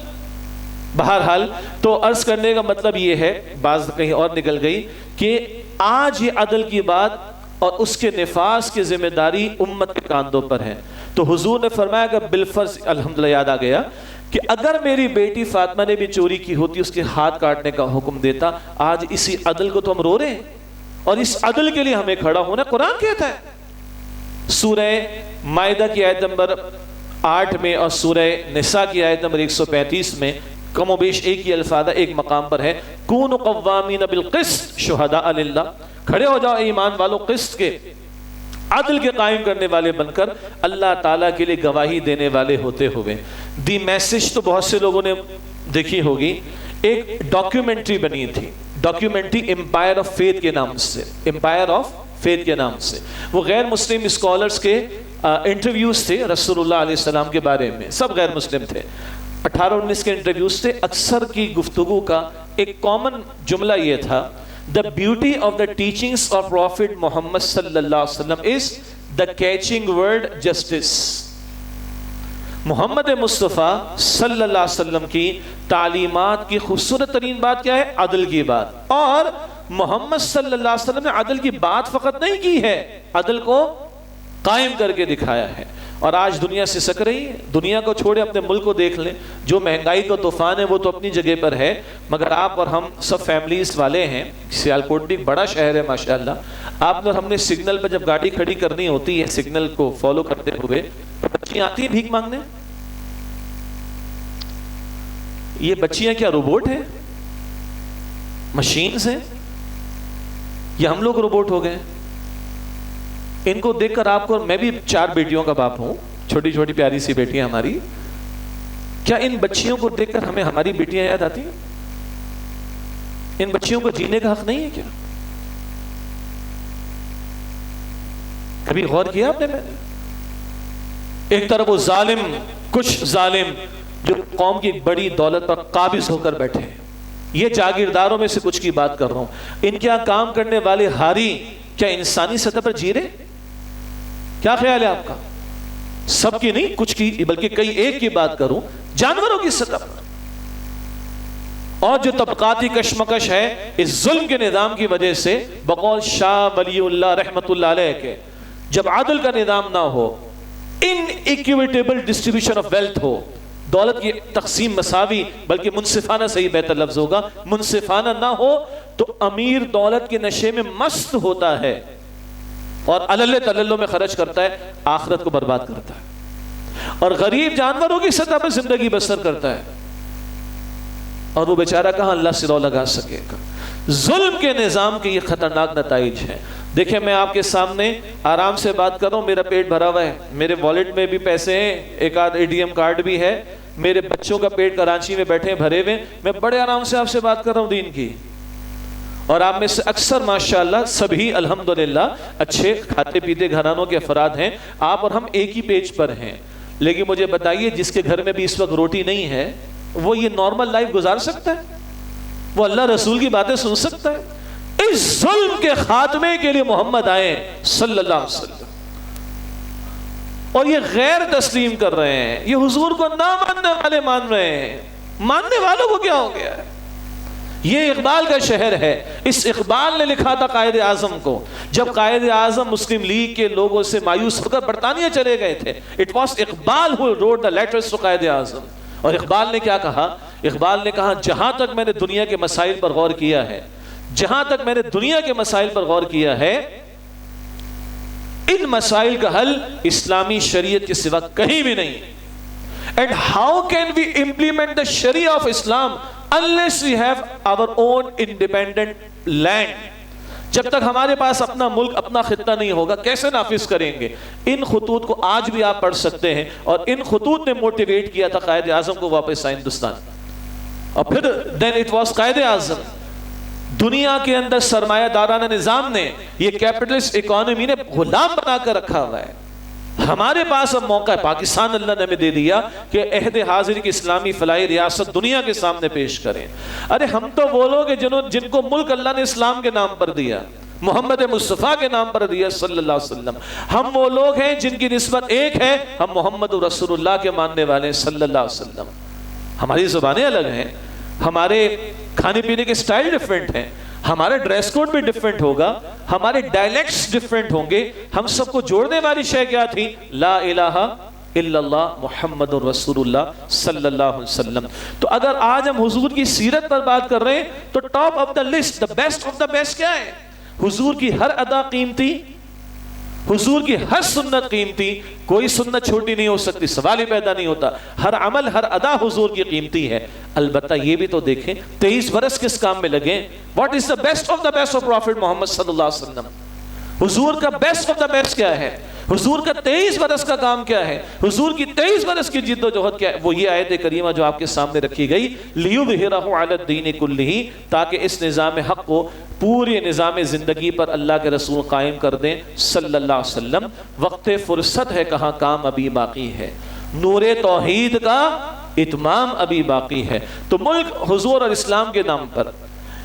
بہرحال تو عرض کرنے کا مطلب یہ ہے, بعض کہیں اور نکل گئی, کہ آج یہ عدل کی بات اور اس کے نفاذ کی ذمہ داری امت کے کاندھوں پر ہے. تو حضور نے فرمایا کہ بالفرض, الحمدللہ یاد آ گیا, کہ اگر میری بیٹی فاطمہ نے بھی چوری کی ہوتی اس کے ہاتھ کاٹنے کا حکم دیتا. آج اسی عدل کو تو ہم رو رہے ہیں, اور اس عدل کے لیے ہمیں کھڑا ہونا. قرآن کہتا ہے سورہ مائدہ کی آیت نمبر 8 میں اور سورہ نساء کی آیت نمبر 135 میں کم و بیش ایک ہی الفاظ ہے, ایک مقام پر ہے, کونوا قوامین بالقسط شہداء للہ. کھڑے ہو جاؤ ایمان والو قسط کے, عدل کے قائم کرنے والے بن کر, اللہ تعالیٰ کے لیے گواہی دینے والے ہوتے ہوئے. دی میسج تو بہت سے لوگوں نے دیکھی ہوگی. ایک ڈاکیومنٹری بنی تھی, ڈاکیومنٹری امپائر آف فیتھ کے نام سے, امپائر آف فیتھ کے نام سے. وہ غیر مسلم اسکالرز کے انٹرویوز تھے رسول اللہ علیہ السلام کے بارے میں, سب غیر مسلم تھے, 18-19 کے انٹرویوز تھے. اکثر کی گفتگو کا ایک کامن جملہ یہ تھا, the beauty of the teachings of Prophet Muhammad sallallahu alaihi wasallam is the catching word justice. محمد مصطفیٰ صلی اللہ علیہ وسلم کی تعلیمات کی خوبصورت ترین بات کیا ہے؟ عدل کی بات. اور محمد صلی اللہ علیہ وسلم نے عدل کی بات فقط نہیں کی ہے, عدل کو قائم کر کے دکھایا ہے. اور آج دنیا سے سک رہی ہے. دنیا کو چھوڑے, اپنے ملک کو دیکھ لیں, جو مہنگائی کا طوفان ہے وہ تو اپنی جگہ پر ہے, مگر آپ اور ہم سب فیملیز والے ہیں. سیالکوٹ بھی بڑا شہر ہے ماشاءاللہ. آپ اور ہم نے سگنل پر جب گاڑی کھڑی کرنی ہوتی ہے, سگنل کو فالو کرتے ہوئے, بچیاں آتی ہیں بھیک مانگنے. یہ بچیاں کیا روبوٹ ہیں, مشینز ہیں, یا ہم لوگ روبوٹ ہو گئے؟ ان کو دیکھ کر آپ کو, میں بھی 4 بیٹیوں کا باپ ہوں, چھوٹی چھوٹی پیاری سی بیٹیاں ہماری, کیا ان بچیوں کو دیکھ کر ہمیں ہماری بیٹیاں یاد آتی ہیں؟ ان بچیوں کو جینے کا حق نہیں ہے کیا؟ کبھی غور کیا آپ نے؟ میں نے ایک طرف وہ ظالم, کچھ ظالم جو قوم کی بڑی دولت پر قابض ہو کر بیٹھے ہیں, یہ جاگیرداروں میں سے کچھ کی بات کر رہا ہوں. ان کے یہاں کام کرنے والے ہاری کیا انسانی سطح پر جی رہے؟ کیا خیال ہے آپ کا؟ سب کی نہیں, کچھ کی, بلکہ کئی ایک کی بات کروں, جانوروں کی سطح پر. اور جو طبقاتی کشمکش ہے اس ظلم کے نظام کی وجہ سے, بقول شاہ ولی اللہ رحمت اللہ علیہ کے, جب عدل کا نظام نہ ہو, ان ایکویٹیبل ڈسٹریبیوشن آف ویلتھ ہو, دولت کی تقسیم مساوی, بلکہ منصفانہ صحیح بہتر لفظ ہوگا, منصفانہ نہ ہو تو امیر دولت کے نشے میں مست ہوتا ہے اور علل تللو میں خرچ کرتا ہے, آخرت کو برباد کرتا ہے, اور غریب جانوروں کی سطح پر زندگی بسر کرتا ہے, اور وہ بیچارہ کہاں اللہ سے رو لگا سکے گا. ظلم کے نظام کے یہ خطرناک نتائج ہیں. دیکھیں میں آپ کے سامنے آرام سے بات کر رہا ہوں, میرا پیٹ بھرا ہوا ہے, میرے والیٹ میں بھی پیسے ہیں, ایک آدھ ATM کارڈ بھی ہے, میرے بچوں کا پیٹ کراچی میں بیٹھے ہیں بھرے ہوئے, میں بڑے آرام سے آپ سے بات کر رہا ہوں دین کی. اور آپ میں سے اکثر ماشاءاللہ سبھی الحمدللہ اچھے کھاتے پیتے گھرانوں کے افراد ہیں, آپ اور ہم ایک ہی پیج پر ہیں. لیکن مجھے بتائیے, جس کے گھر میں بھی اس وقت روٹی نہیں ہے, وہ یہ نارمل لائف گزار سکتا ہے؟ وہ اللہ رسول کی باتیں سن سکتا ہے؟ اس ظلم کے خاتمے کے لیے محمد آئے صلی اللہ علیہ وسلم, اور یہ غیر تسلیم کر رہے ہیں, یہ حضور کو نہ ماننے والے مان رہے ہیں. ماننے والوں کو کیا ہو گیا ہے؟ یہ اقبال کا شہر ہے. اس اقبال نے لکھا تھا قائد اعظم کو, جب قائد اعظم مسلم لیگ کے لوگوں سے مایوس ہو کر برطانیہ چلے گئے تھے. It was Iqbal who wrote the letters to Quaid Azam. اور اقبال نے کیا کہا؟ اقبال نے کہا, جہاں تک میں نے دنیا کے مسائل پر غور کیا ہے, جہاں تک میں نے دنیا کے مسائل پر غور کیا ہے, ان مسائل کا حل اسلامی شریعت کے سوا کہیں بھی نہیں. And how can we implement the Sharia of Islam unless we have our own independent land? جب تک ہمارے پاس اپنا ملک, اپنا خطہ نہیں ہوگا, کیسے نافذ کریں گے؟ ان خطوط کو آج بھی آپ پڑھ سکتے ہیں, اور ان خطوط نے موٹیویٹ کیا تھا قائد اعظم کو واپس آئے ہندوستان. اور پھر then it was Quaid Azam. دنیا کے اندر سرمایہ دارانہ نظام نے, یہ کیپٹلسٹ اکانومی نے غلام بنا کر رکھا ہوا ہے. ہمارے پاس اب موقع ہے، پاکستان اللہ نے ہمیں دے دیا کہ عہد حاضر کی اسلامی فلاحی ریاست دنیا کے سامنے پیش کریں۔ ارے ہم تو وہ لوگ ہیں جن کو ملک اللہ نے اسلام کے نام پر دیا، محمد مصطفیٰ کے نام پر دیا صلی اللہ علیہ وسلم۔ ہم وہ لوگ ہیں جن کی نسبت ایک ہے، ہم محمد رسول اللہ کے ماننے والے ہیں صلی اللہ علیہ وسلم۔ ہماری زبانیں الگ ہیں، ہمارے کھانے پینے کے سٹائل ڈیفرنٹ ہیں، ہمارا ڈریس کوڈ بھی ڈیفرنٹ ہوگا، ہمارے ڈائلیکٹس ڈیفرنٹ ہوں گے، ہم سب کو جوڑنے والی شے کیا تھی؟ لا الہ الا اللہ محمد رسول اللہ صلی اللہ علیہ وسلم۔ تو اگر آج ہم حضور کی سیرت پر بات کر رہے ہیں تو top of the list, the best of the best کیا ہے؟ حضور کی ہر ادا قیمتی، حضور کی ہر سنت قیمتی، کوئی سنت چھوٹی نہیں ہو سکتی، سوال ہی پیدا نہیں ہوتا، ہر عمل ہر ادا حضور کی قیمتی ہے۔ البتہ یہ بھی تو دیکھیں 23 برس کس کام میں لگے۔ What is the best of the best of prophet Muhammad صلی اللہ علیہ وسلم؟ حضور کا بیسٹ آف دا بیسٹ کیا ہے؟ حضور کا 23 برس کا کام کیا ہے؟ حضور کی 23 برس کی جد و جہد کیا ہے؟ وہ یہ آیت کریمہ جو آپ کے سامنے رکھی گئی، لِيُظْهِرَهُ عَلَى الدِّينِ كُلِّهِ، تاکہ اس نظام حق کو پورے نظام زندگی پر اللہ کے رسول قائم کر دیں صلی اللہ علیہ وسلم۔ وقت فرصت ہے، کہاں کام ابھی باقی ہے، نور توحید کا اتمام ابھی باقی ہے۔ تو ملک حضور اور اسلام کے نام پر،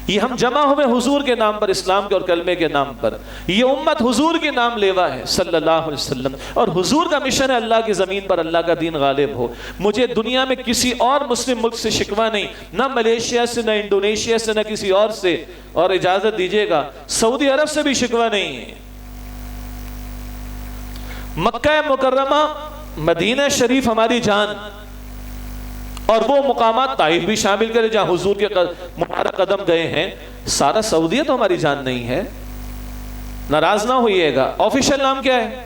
یہ ہم جمع ہوئے حضور کے نام پر، اسلام کے اور کلمے کے نام پر، یہ امت حضور کے نام لیوا ہے صلی اللہ علیہ وسلم، اور حضور کا مشن ہے اللہ کی زمین پر اللہ کا دین غالب ہو۔ مجھے دنیا میں کسی اور مسلم ملک سے شکوہ نہیں، نہ ملیشیا سے، نہ انڈونیشیا سے، نہ کسی اور سے، اور اجازت دیجیے گا سعودی عرب سے بھی شکوہ نہیں ہے۔ مکہ مکرمہ، مدینہ شریف ہماری جان، اور وہ مقامات طائف بھی شامل کرے جہاں حضور کے مبارک قدم گئے ہیں، سارا سعودیہ تو ہماری جان نہیں ہے، ناراض نہ ہوئیے گا۔ آفیشل نام کیا ہے؟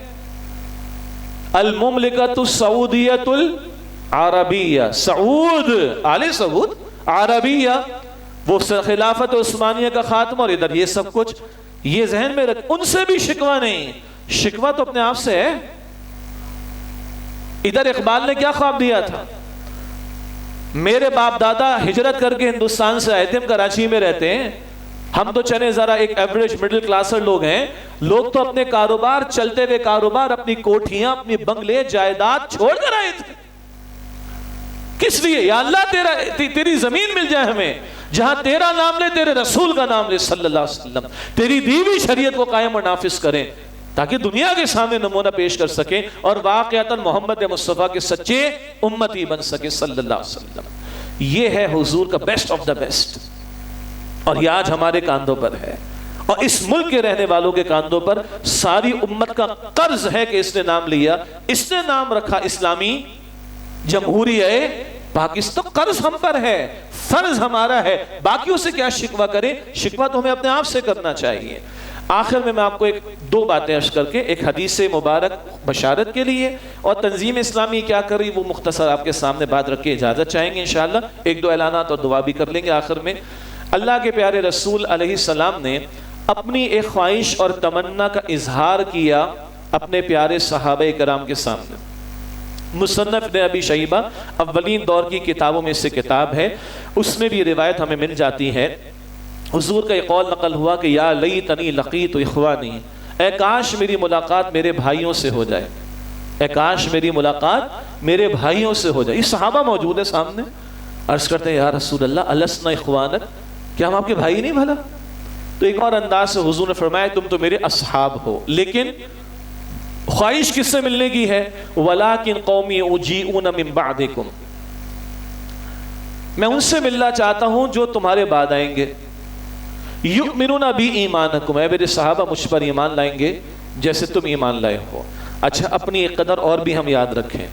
المملکۃ السعودیۃ العربیہ، سعود، آل سعود، عربیہ، وہ خلافت عثمانیہ کا خاتمہ، اور ادھر یہ سب کچھ، یہ ذہن میں رکھ، ان سے بھی شکوہ نہیں، شکوہ تو اپنے آپ سے ہے۔ ادھر اقبال نے کیا خواب دیا تھا؟ میرے باپ دادا ہجرت کر کے ہندوستان سے آئے تھے، ہم کراچی میں رہتے ہیں، ہم تو چلے ذرا ایک ایوریج مڈل کلاسر لوگ ہیں، لوگ تو اپنے کاروبار، چلتے ہوئے کاروبار، اپنی کوٹھیاں، اپنی بنگلے، جائیداد چھوڑ کر آئے تھے۔ کس لیے؟ یا اللہ تیری زمین مل جائے ہمیں جہاں تیرا نام لے، تیرے رسول کا نام لے صلی اللہ علیہ وسلم، تیری دی ہوئی شریعت کو قائم اور نافذ کریں، تاکہ دنیا کے سامنے نمونہ پیش کر سکیں اور واقعتاً محمد مصطفیٰ کے سچے امتی بن سکے صلی اللہ علیہ وسلم۔ یہ ہے حضور کا بیسٹ آف دا بیسٹ، اور یہ آج ہمارے کاندھوں پر ہے، اور اس ملک کے رہنے والوں کے کاندھوں پر ساری امت کا قرض ہے کہ اس نے نام لیا، اس نے نام رکھا اسلامی جمہوریہ پاکستان۔ قرض ہم پر ہے، فرض ہمارا ہے، باقیوں سے کیا شکوہ کریں؟ شکوہ تو ہمیں اپنے آپ سے کرنا چاہیے۔ آخر میں آپ کو دو باتیں عرض کر کے، ایک حدیث مبارک بشارت کے لیے، اور تنظیم اسلامی کیا کر رہی وہ مختصر آپ کے سامنے بات رکھ کے اجازت چاہیں گے انشاءاللہ، ایک دو اعلانات اور دعا بھی کر لیں گے آخر میں۔ اللہ کے پیارے رسول علیہ السلام نے اپنی ایک خواہش اور تمنا کا اظہار کیا اپنے پیارے صحابہ کرام کے سامنے۔ مصنف ابن ابی شیبہ اولین دور کی کتابوں میں سے کتاب ہے، اس میں بھی روایت ہمیں مل جاتی ہے، حضور کا یہ قول نقل ہوا کہ یا لیتنی لقیت اخوانی، اے کاش میری ملاقات میرے بھائیوں سے ہو جائے، اے کاش میری ملاقات میرے بھائیوں سے ہو جائے۔ یہ صحابہ موجود ہے سامنے، عرض کرتے ہیں یا رسول اللہ السنا اخوانک، کیا ہم آپ کے بھائی نہیں بھلا؟ تو ایک اور انداز سے حضور نے فرمایا تم تو میرے اصحاب ہو، لیکن خواہش کس سے ملنے کی ہے؟ وَلَٰكِنْ قَوْمِي أُجِيئُونَ مِن بَعْدِكُمْ، میں ان سے ملنا چاہتا ہوں جو تمہارے بعد آئیں گے۔ یؤمنون بی ایمانکم، اے میرے صحابہ مجھ پر ایمان لائیں گے جیسے تم ایمان لائے ہو۔ اچھا، اپنی ایک قدر اور بھی ہم یاد رکھیں،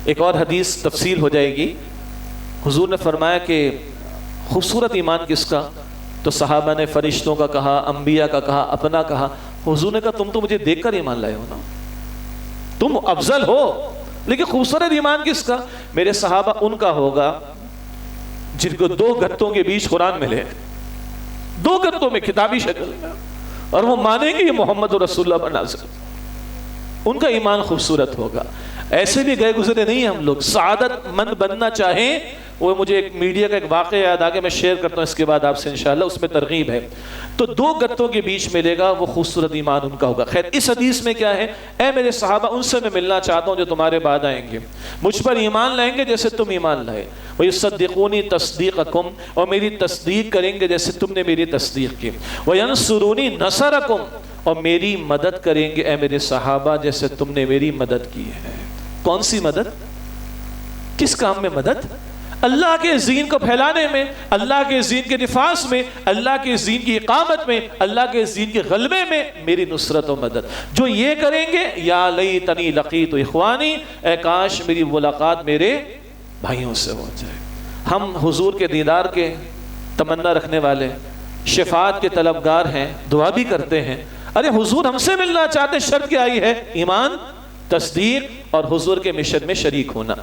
ایک اور حدیث تفصیل ہو جائے گی۔ حضور نے فرمایا کہ خوبصورت ایمان کس کا؟ تو صحابہ نے فرشتوں کا کہا، انبیاء کا کہا، اپنا کہا۔ حضور نے کہا تم تو مجھے دیکھ کر ایمان لائے ہو نا، تم افضل ہو، لیکن خوبصورت ایمان کس کا؟ میرے صحابہ ان کا ہوگا جن کو دو گتوں کے بیچ قرآن ملے، دو گتوں میں کتابی شکل میں، اور وہ مانیں گے یہ محمد رسول اللہ نازل، ان کا ایمان خوبصورت ہوگا۔ ایسے بھی گئے گزرے نہیں ہم لوگ، سعادت مند بننا چاہیں وہ مجھے ایک میڈیا کا ایک واقعہ یاد آ گیا، میں شیئر کرتا ہوں اس کے بعد آپ سے انشاءاللہ، اس میں ترغیب ہے۔ تو دو گتوں کے بیچ ملے گا، وہ خوبصورت ایمان ان کا ہوگا۔ خیر اس حدیث میں کیا ہے، اے میرے صحابہ ان سے میں ملنا چاہتا ہوں جو تمہارے بعد آئیں گے، مجھ پر ایمان لائیں گے جیسے تم ایمان لائے، وَيُصَدِّقُونِ تَصْدِيقَكُمْ، اور میری تصدیق کریں گے جیسے تم نے میری تصدیق کی، وَيَنْصُرُونِ نَصَرَكُمْ، اور میری مدد کریں گے اے میرے صحابہ جیسے تم نے میری مدد کی ہے۔ کون سی مدد؟ کس کام میں مدد؟ اللہ کے دین کو پھیلانے میں، اللہ کے دین کے نفاذ میں، اللہ کے دین کی اقامت میں، اللہ کے دین کے غلبے میں میری نصرت و مدد۔ جو یہ کریں گے، یا لیتنی لقیت اخوانی، اے کاش میری ملاقات میرے بھائیوں سے ہو جائے۔ ہم حضور کے دیدار کے تمنا رکھنے والے، شفاعت کے طلبگار ہیں، دعا بھی کرتے ہیں۔ ارے حضور ہم سے ملنا چاہتے، شرط کیا آئی ہے؟ ایمان، تصدیق اور حضور کے مشن میں شریک ہونا۔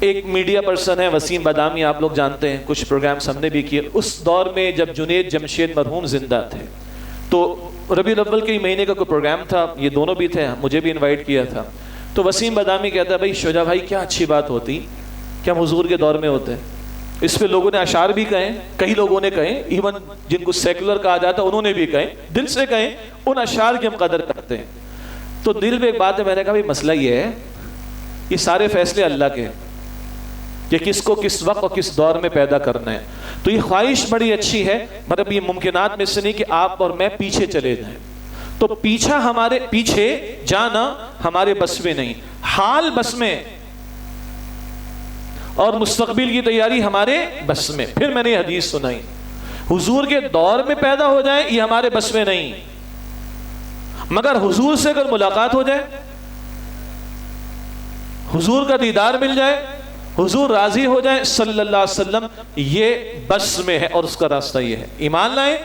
ایک میڈیا پرسن ہے وسیم بادامی، آپ لوگ جانتے ہیں، کچھ پروگرامز ہم نے بھی کیے۔ اس دور میں جب جنید جمشید مرحوم زندہ تھے تو ربیع الاول کے مہینے کا کوئی پروگرام تھا، یہ دونوں بھی تھے، مجھے بھی انوائٹ کیا تھا۔ تو وسیم بادامی کہتا ہے بھائی شجاع بھائی کیا اچھی بات ہوتی کہ ہم حضور کے دور میں ہوتے۔ اس پہ لوگوں نے اشعار بھی کہیں، کئی لوگوں نے کہیں، ایون جن کو سیکولر کہا جاتا انہوں نے بھی کہیں، دل سے کہیں، ان اشعار کی ہم قدر کرتے ہیں۔ تو دل میں ایک بات ہے، میں نے کہا بھائی مسئلہ یہ ہے، یہ سارے فیصلے اللہ کے ہیں کہ کس کو کس وقت اور کس دور میں پیدا کرنا ہے۔ تو یہ خواہش بڑی اچھی ہے، مطلب یہ ممکنات میں سے نہیں کہ آپ اور میں پیچھے چلے جائیں۔ تو پیچھے جانا ہمارے بس میں نہیں، حال بس میں، اور مستقبل کی تیاری ہمارے بس میں۔ پھر میں نے حدیث سنائی، حضور کے دور میں پیدا ہو جائے یہ ہمارے بس میں نہیں، مگر حضور سے اگر ملاقات ہو جائے، حضور کا دیدار مل جائے، حضور راضی ہو جائے صلی اللہ علیہ وسلم، یہ بس میں ہے۔ اور اس کا راستہ یہ ہے، ایمان لائیں،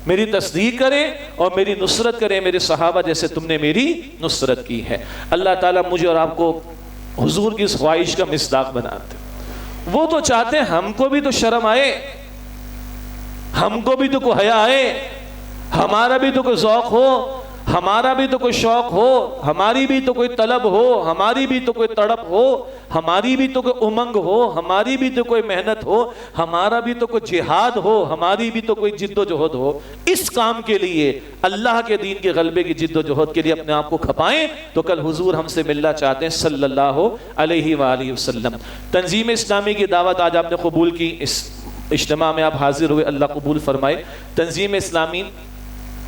میری تصدیق کریں اور میری نصرت کریں میرے صحابہ جیسے تم نے میری نصرت کی ہے۔ اللہ تعالیٰ مجھے اور آپ کو حضور کی اس خواہش کا مصداق بناتے۔ وہ تو چاہتے ہیں ہم کو بھی تو شرم آئے، ہم کو بھی تو کوئی حیا آئے، ہمارا بھی تو کوئی ذوق ہو، ہمارا بھی تو کوئی شوق ہو، ہماری بھی تو کوئی طلب ہو، ہماری بھی تو کوئی تڑپ ہو، ہماری بھی تو کوئی امنگ ہو، ہماری بھی تو کوئی محنت ہو، ہمارا بھی تو کوئی جہاد ہو، ہماری بھی تو کوئی جد و جہد ہو۔ اس کام کے لیے، اللہ کے دین کے غلبے کی جد و جہد کے لیے اپنے آپ کو کھپائیں تو کل حضور ہم سے ملنا چاہتے ہیں صلی اللہ علیہ وآلہ وسلم۔ تنظیم اسلامی کی دعوت آج آپ نے قبول کی، اس اجتماع میں آپ حاضر ہوئے، اللہ قبول فرمائے۔ تنظیم اسلامی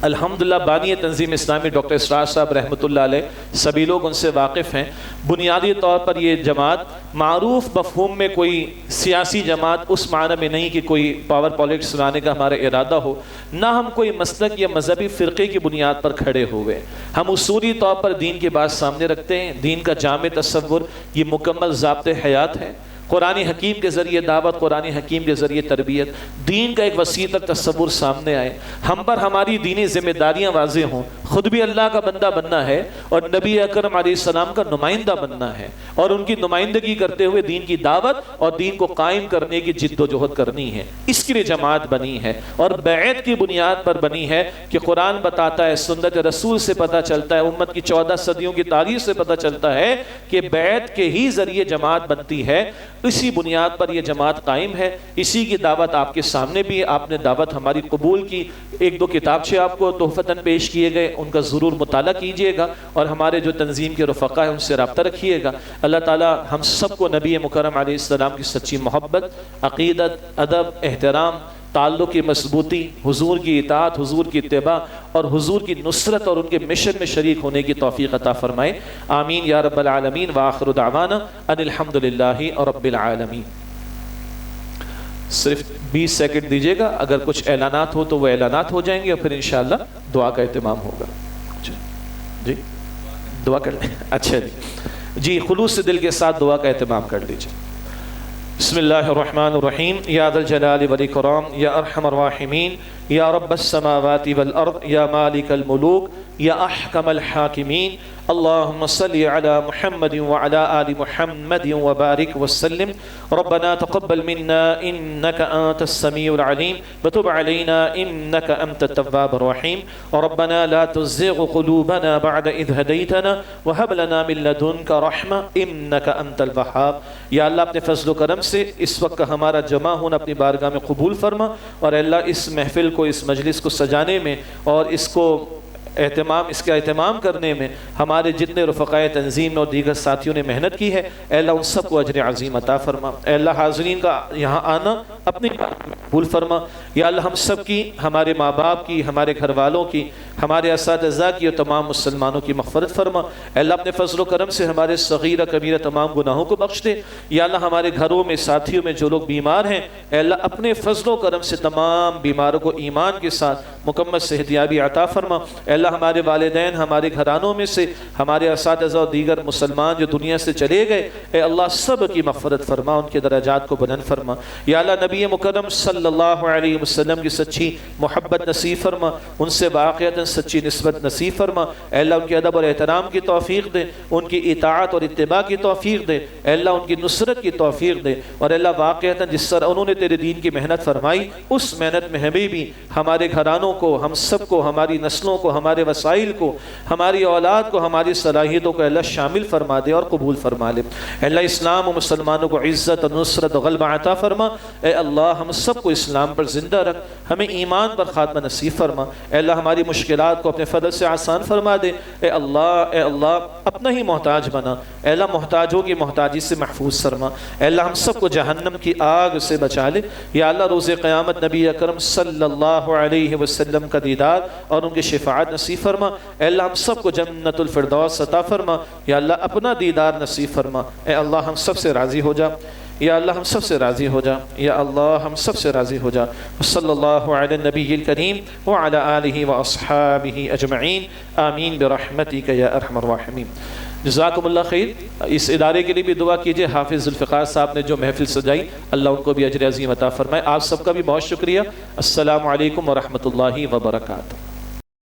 الحمدللہ بانی تنظیم اسلامی ڈاکٹر اسرار صاحب رحمۃ اللہ علیہ، سبھی لوگ ان سے واقف ہیں۔ بنیادی طور پر یہ جماعت معروف مفہوم میں کوئی سیاسی جماعت اس معنی میں نہیں کہ کوئی پاور پالیٹکس لانے کا ہمارا ارادہ ہو، نہ ہم کوئی مسلک یا مذہبی فرقے کی بنیاد پر کھڑے ہوئے۔ ہم اصولی طور پر دین کی بات سامنے رکھتے ہیں، دین کا جامع تصور یہ مکمل ضابط حیات ہے۔ قرآن حکیم کے ذریعے دعوت، قرآن حکیم کے ذریعے تربیت، دین کا ایک وسیع تر تصور سامنے آئے، ہم پر ہماری دینی ذمہ داریاں واضح ہوں، خود بھی اللہ کا بندہ بننا ہے اور نبی اکرم علیہ السلام کا نمائندہ بننا ہے، اور ان کی نمائندگی کرتے ہوئے دین کی دعوت اور دین کو قائم کرنے کی جد و جہد کرنی ہے۔ اس کے لیے جماعت بنی ہے اور بیعت کی بنیاد پر بنی ہے کہ قرآن بتاتا ہے، سنت رسول سے پتہ چلتا ہے، امت کی 14 صدیوں کی تاریخ سے پتہ چلتا ہے کہ بیعت کے ہی ذریعے جماعت بنتی ہے۔ اسی بنیاد پر یہ جماعت قائم ہے، اسی کی دعوت آپ کے سامنے بھی ہے، آپ نے دعوت ہماری قبول کی۔ ایک دو کتابچے آپ کو تحفتاً پیش کیے گئے، ان کا ضرور مطالعہ کیجئے گا اور ہمارے جو تنظیم کے رفقا ہیں ان سے رابطہ رکھیے گا۔ اللہ تعالی ہم سب کو نبی مکرم علیہ السلام کی سچی محبت، عقیدت، ادب، احترام، تعلق کی مضبوطی، حضور کی اطاعت، حضور کی اتباع اور حضور کی نصرت اور ان کے مشن میں شریک ہونے کی توفیق عطا فرمائے، آمین یا رب العالمین۔ وآخر دعوانا ان الحمدللہ رب العالمین۔ صرف 20 سیکنڈ دیجئے گا، اگر کچھ اعلانات ہو تو وہ اعلانات ہو جائیں گے اور پھر انشاءاللہ دعا کا اہتمام ہوگا۔ جی دعا کر لیں، اچھا جی خلوص سے دل کے ساتھ دعا کا اہتمام کر لیجئے۔ بسم اللہ الرحمن الرحیم، یا ذا الجلال والاکرام یا ارحم الراحمین یا رب السماوات والارض یا مالک الملوک یا احکم الحاکمین اللهم صل على محمد وعلى آل محمد وبارك وسلم ربنا تقبل منا إنك أنت السميع العليم وتب علينا إنك أنت التواب الرحيم ربنا لا تزغ قلوبنا بعد إذ هديتنا وهب لنا من لدنك رحمة إنك أنت الوهاب. یا اللہ اپنے فضل و کرم سے اس وقت کا ہمارا جمع ہونا اپنی بارگاہ میں قبول فرما، اور اللہ اس محفل کو، اس مجلس کو سجانے میں اور اس کا اہتمام کرنے میں ہمارے جتنے رفقائے تنظیم اور دیگر ساتھیوں نے محنت کی ہے، اے اللہ ان سب کو اجر عظیم عطا فرما. اے اللہ حاضرین کا یہاں آنا اپنی قبول فرما. یا اللہ ہم سب کی، ہمارے ماں باپ کی، ہمارے گھر والوں کی، ہمارے اساتذہ کی اور تمام مسلمانوں کی مغفرت فرما. اے اللہ اپنے فضل و کرم سے ہمارے صغیرہ کبیرہ تمام گناہوں کو بخش دے. یا اللہ ہمارے گھروں میں، ساتھیوں میں جو لوگ بیمار ہیں، اے اللہ اپنے فضل و کرم سے تمام بیماروں کو ایمان کے ساتھ مکمل صحت یابی عطا فرما. اے اللہ ہمارے والدین، ہمارے گھرانوں میں سے ہمارے اساتذہ اور دیگر مسلمان جو دنیا سے چلے گئے، اے اللہ سب کی مغفرت فرما، ان کے درجات کو بلند فرما. یا اللہ نبی مکرم صلی اللہ علیہ وسلم کی سچی محبت نصیب فرما، ان سے واقعتاً سچی نسبت نصیب فرما. اے اللہ ان کے ادب اور احترام کی توفیق دے، ان کی اطاعت اور اتباع کی توفیق دے. اے اللہ ان کی نصرت کی توفیق دے. اور اے اللہ واقعتاً جس طرح انہوں نے تیرے دین کی محنت فرمائی، اس محنت میں ہمیں بھی، ہمارے گھرانوں کو، ہم سب کو، ہماری نسلوں کو، ہمارے وسائل کو، ہماری اولاد کو، ہماری صلاحیتوں کو اے اللہ شامل فرما دے اور قبول فرما لے. اے اللہ اسلام و مسلمانوں کو عزت و نصرت و غلبہ عطا فرما. اے اللہ ہم سب کو اسلام پر زندہ رکھ، ہمیں ایمان پر خاتمہ نصیب فرما. اے اللہ ہماری مشکلات کو اپنے فضل سے آسان فرما دے. اے اللہ اپنا ہی محتاج بنا. اے اللہ محتاجوں کی محتاجی سے محفوظ فرما. اے اللہ ہم سب کو جہنم کی آگ سے بچا لے. یا اللہ روز قیامت نبی اکرم صلی اللہ علیہ وسلم کا دیدار اور ان کی شفاعت نصیب فرما. اے اللہ ہم سب کو جنت الفردوس عطا فرما. یا اللہ اپنا دیدار نصیب فرما. اے اللہ ہم سب سے راضی ہو جا. یا اللہ ہم سب سے راضی ہو جا. یا اللہ ہم سب سے راضی ہو جا. صلی اللہ علی النبی الکریم وعلی آلہ واصحابہ اجمعین. آمین برحمتک یا ارحم الراحمین. جزاکم اللہ خیر. اس ادارے کے لیے بھی دعا کیجئے. حافظ ذوالفقار صاحب نے جو محفل سجائی، اللہ ان کو بھی اجر عظیم عطا فرمائے. آپ سب کا بھی بہت شکریہ. السلام علیکم ورحمۃ اللہ وبرکاتہ.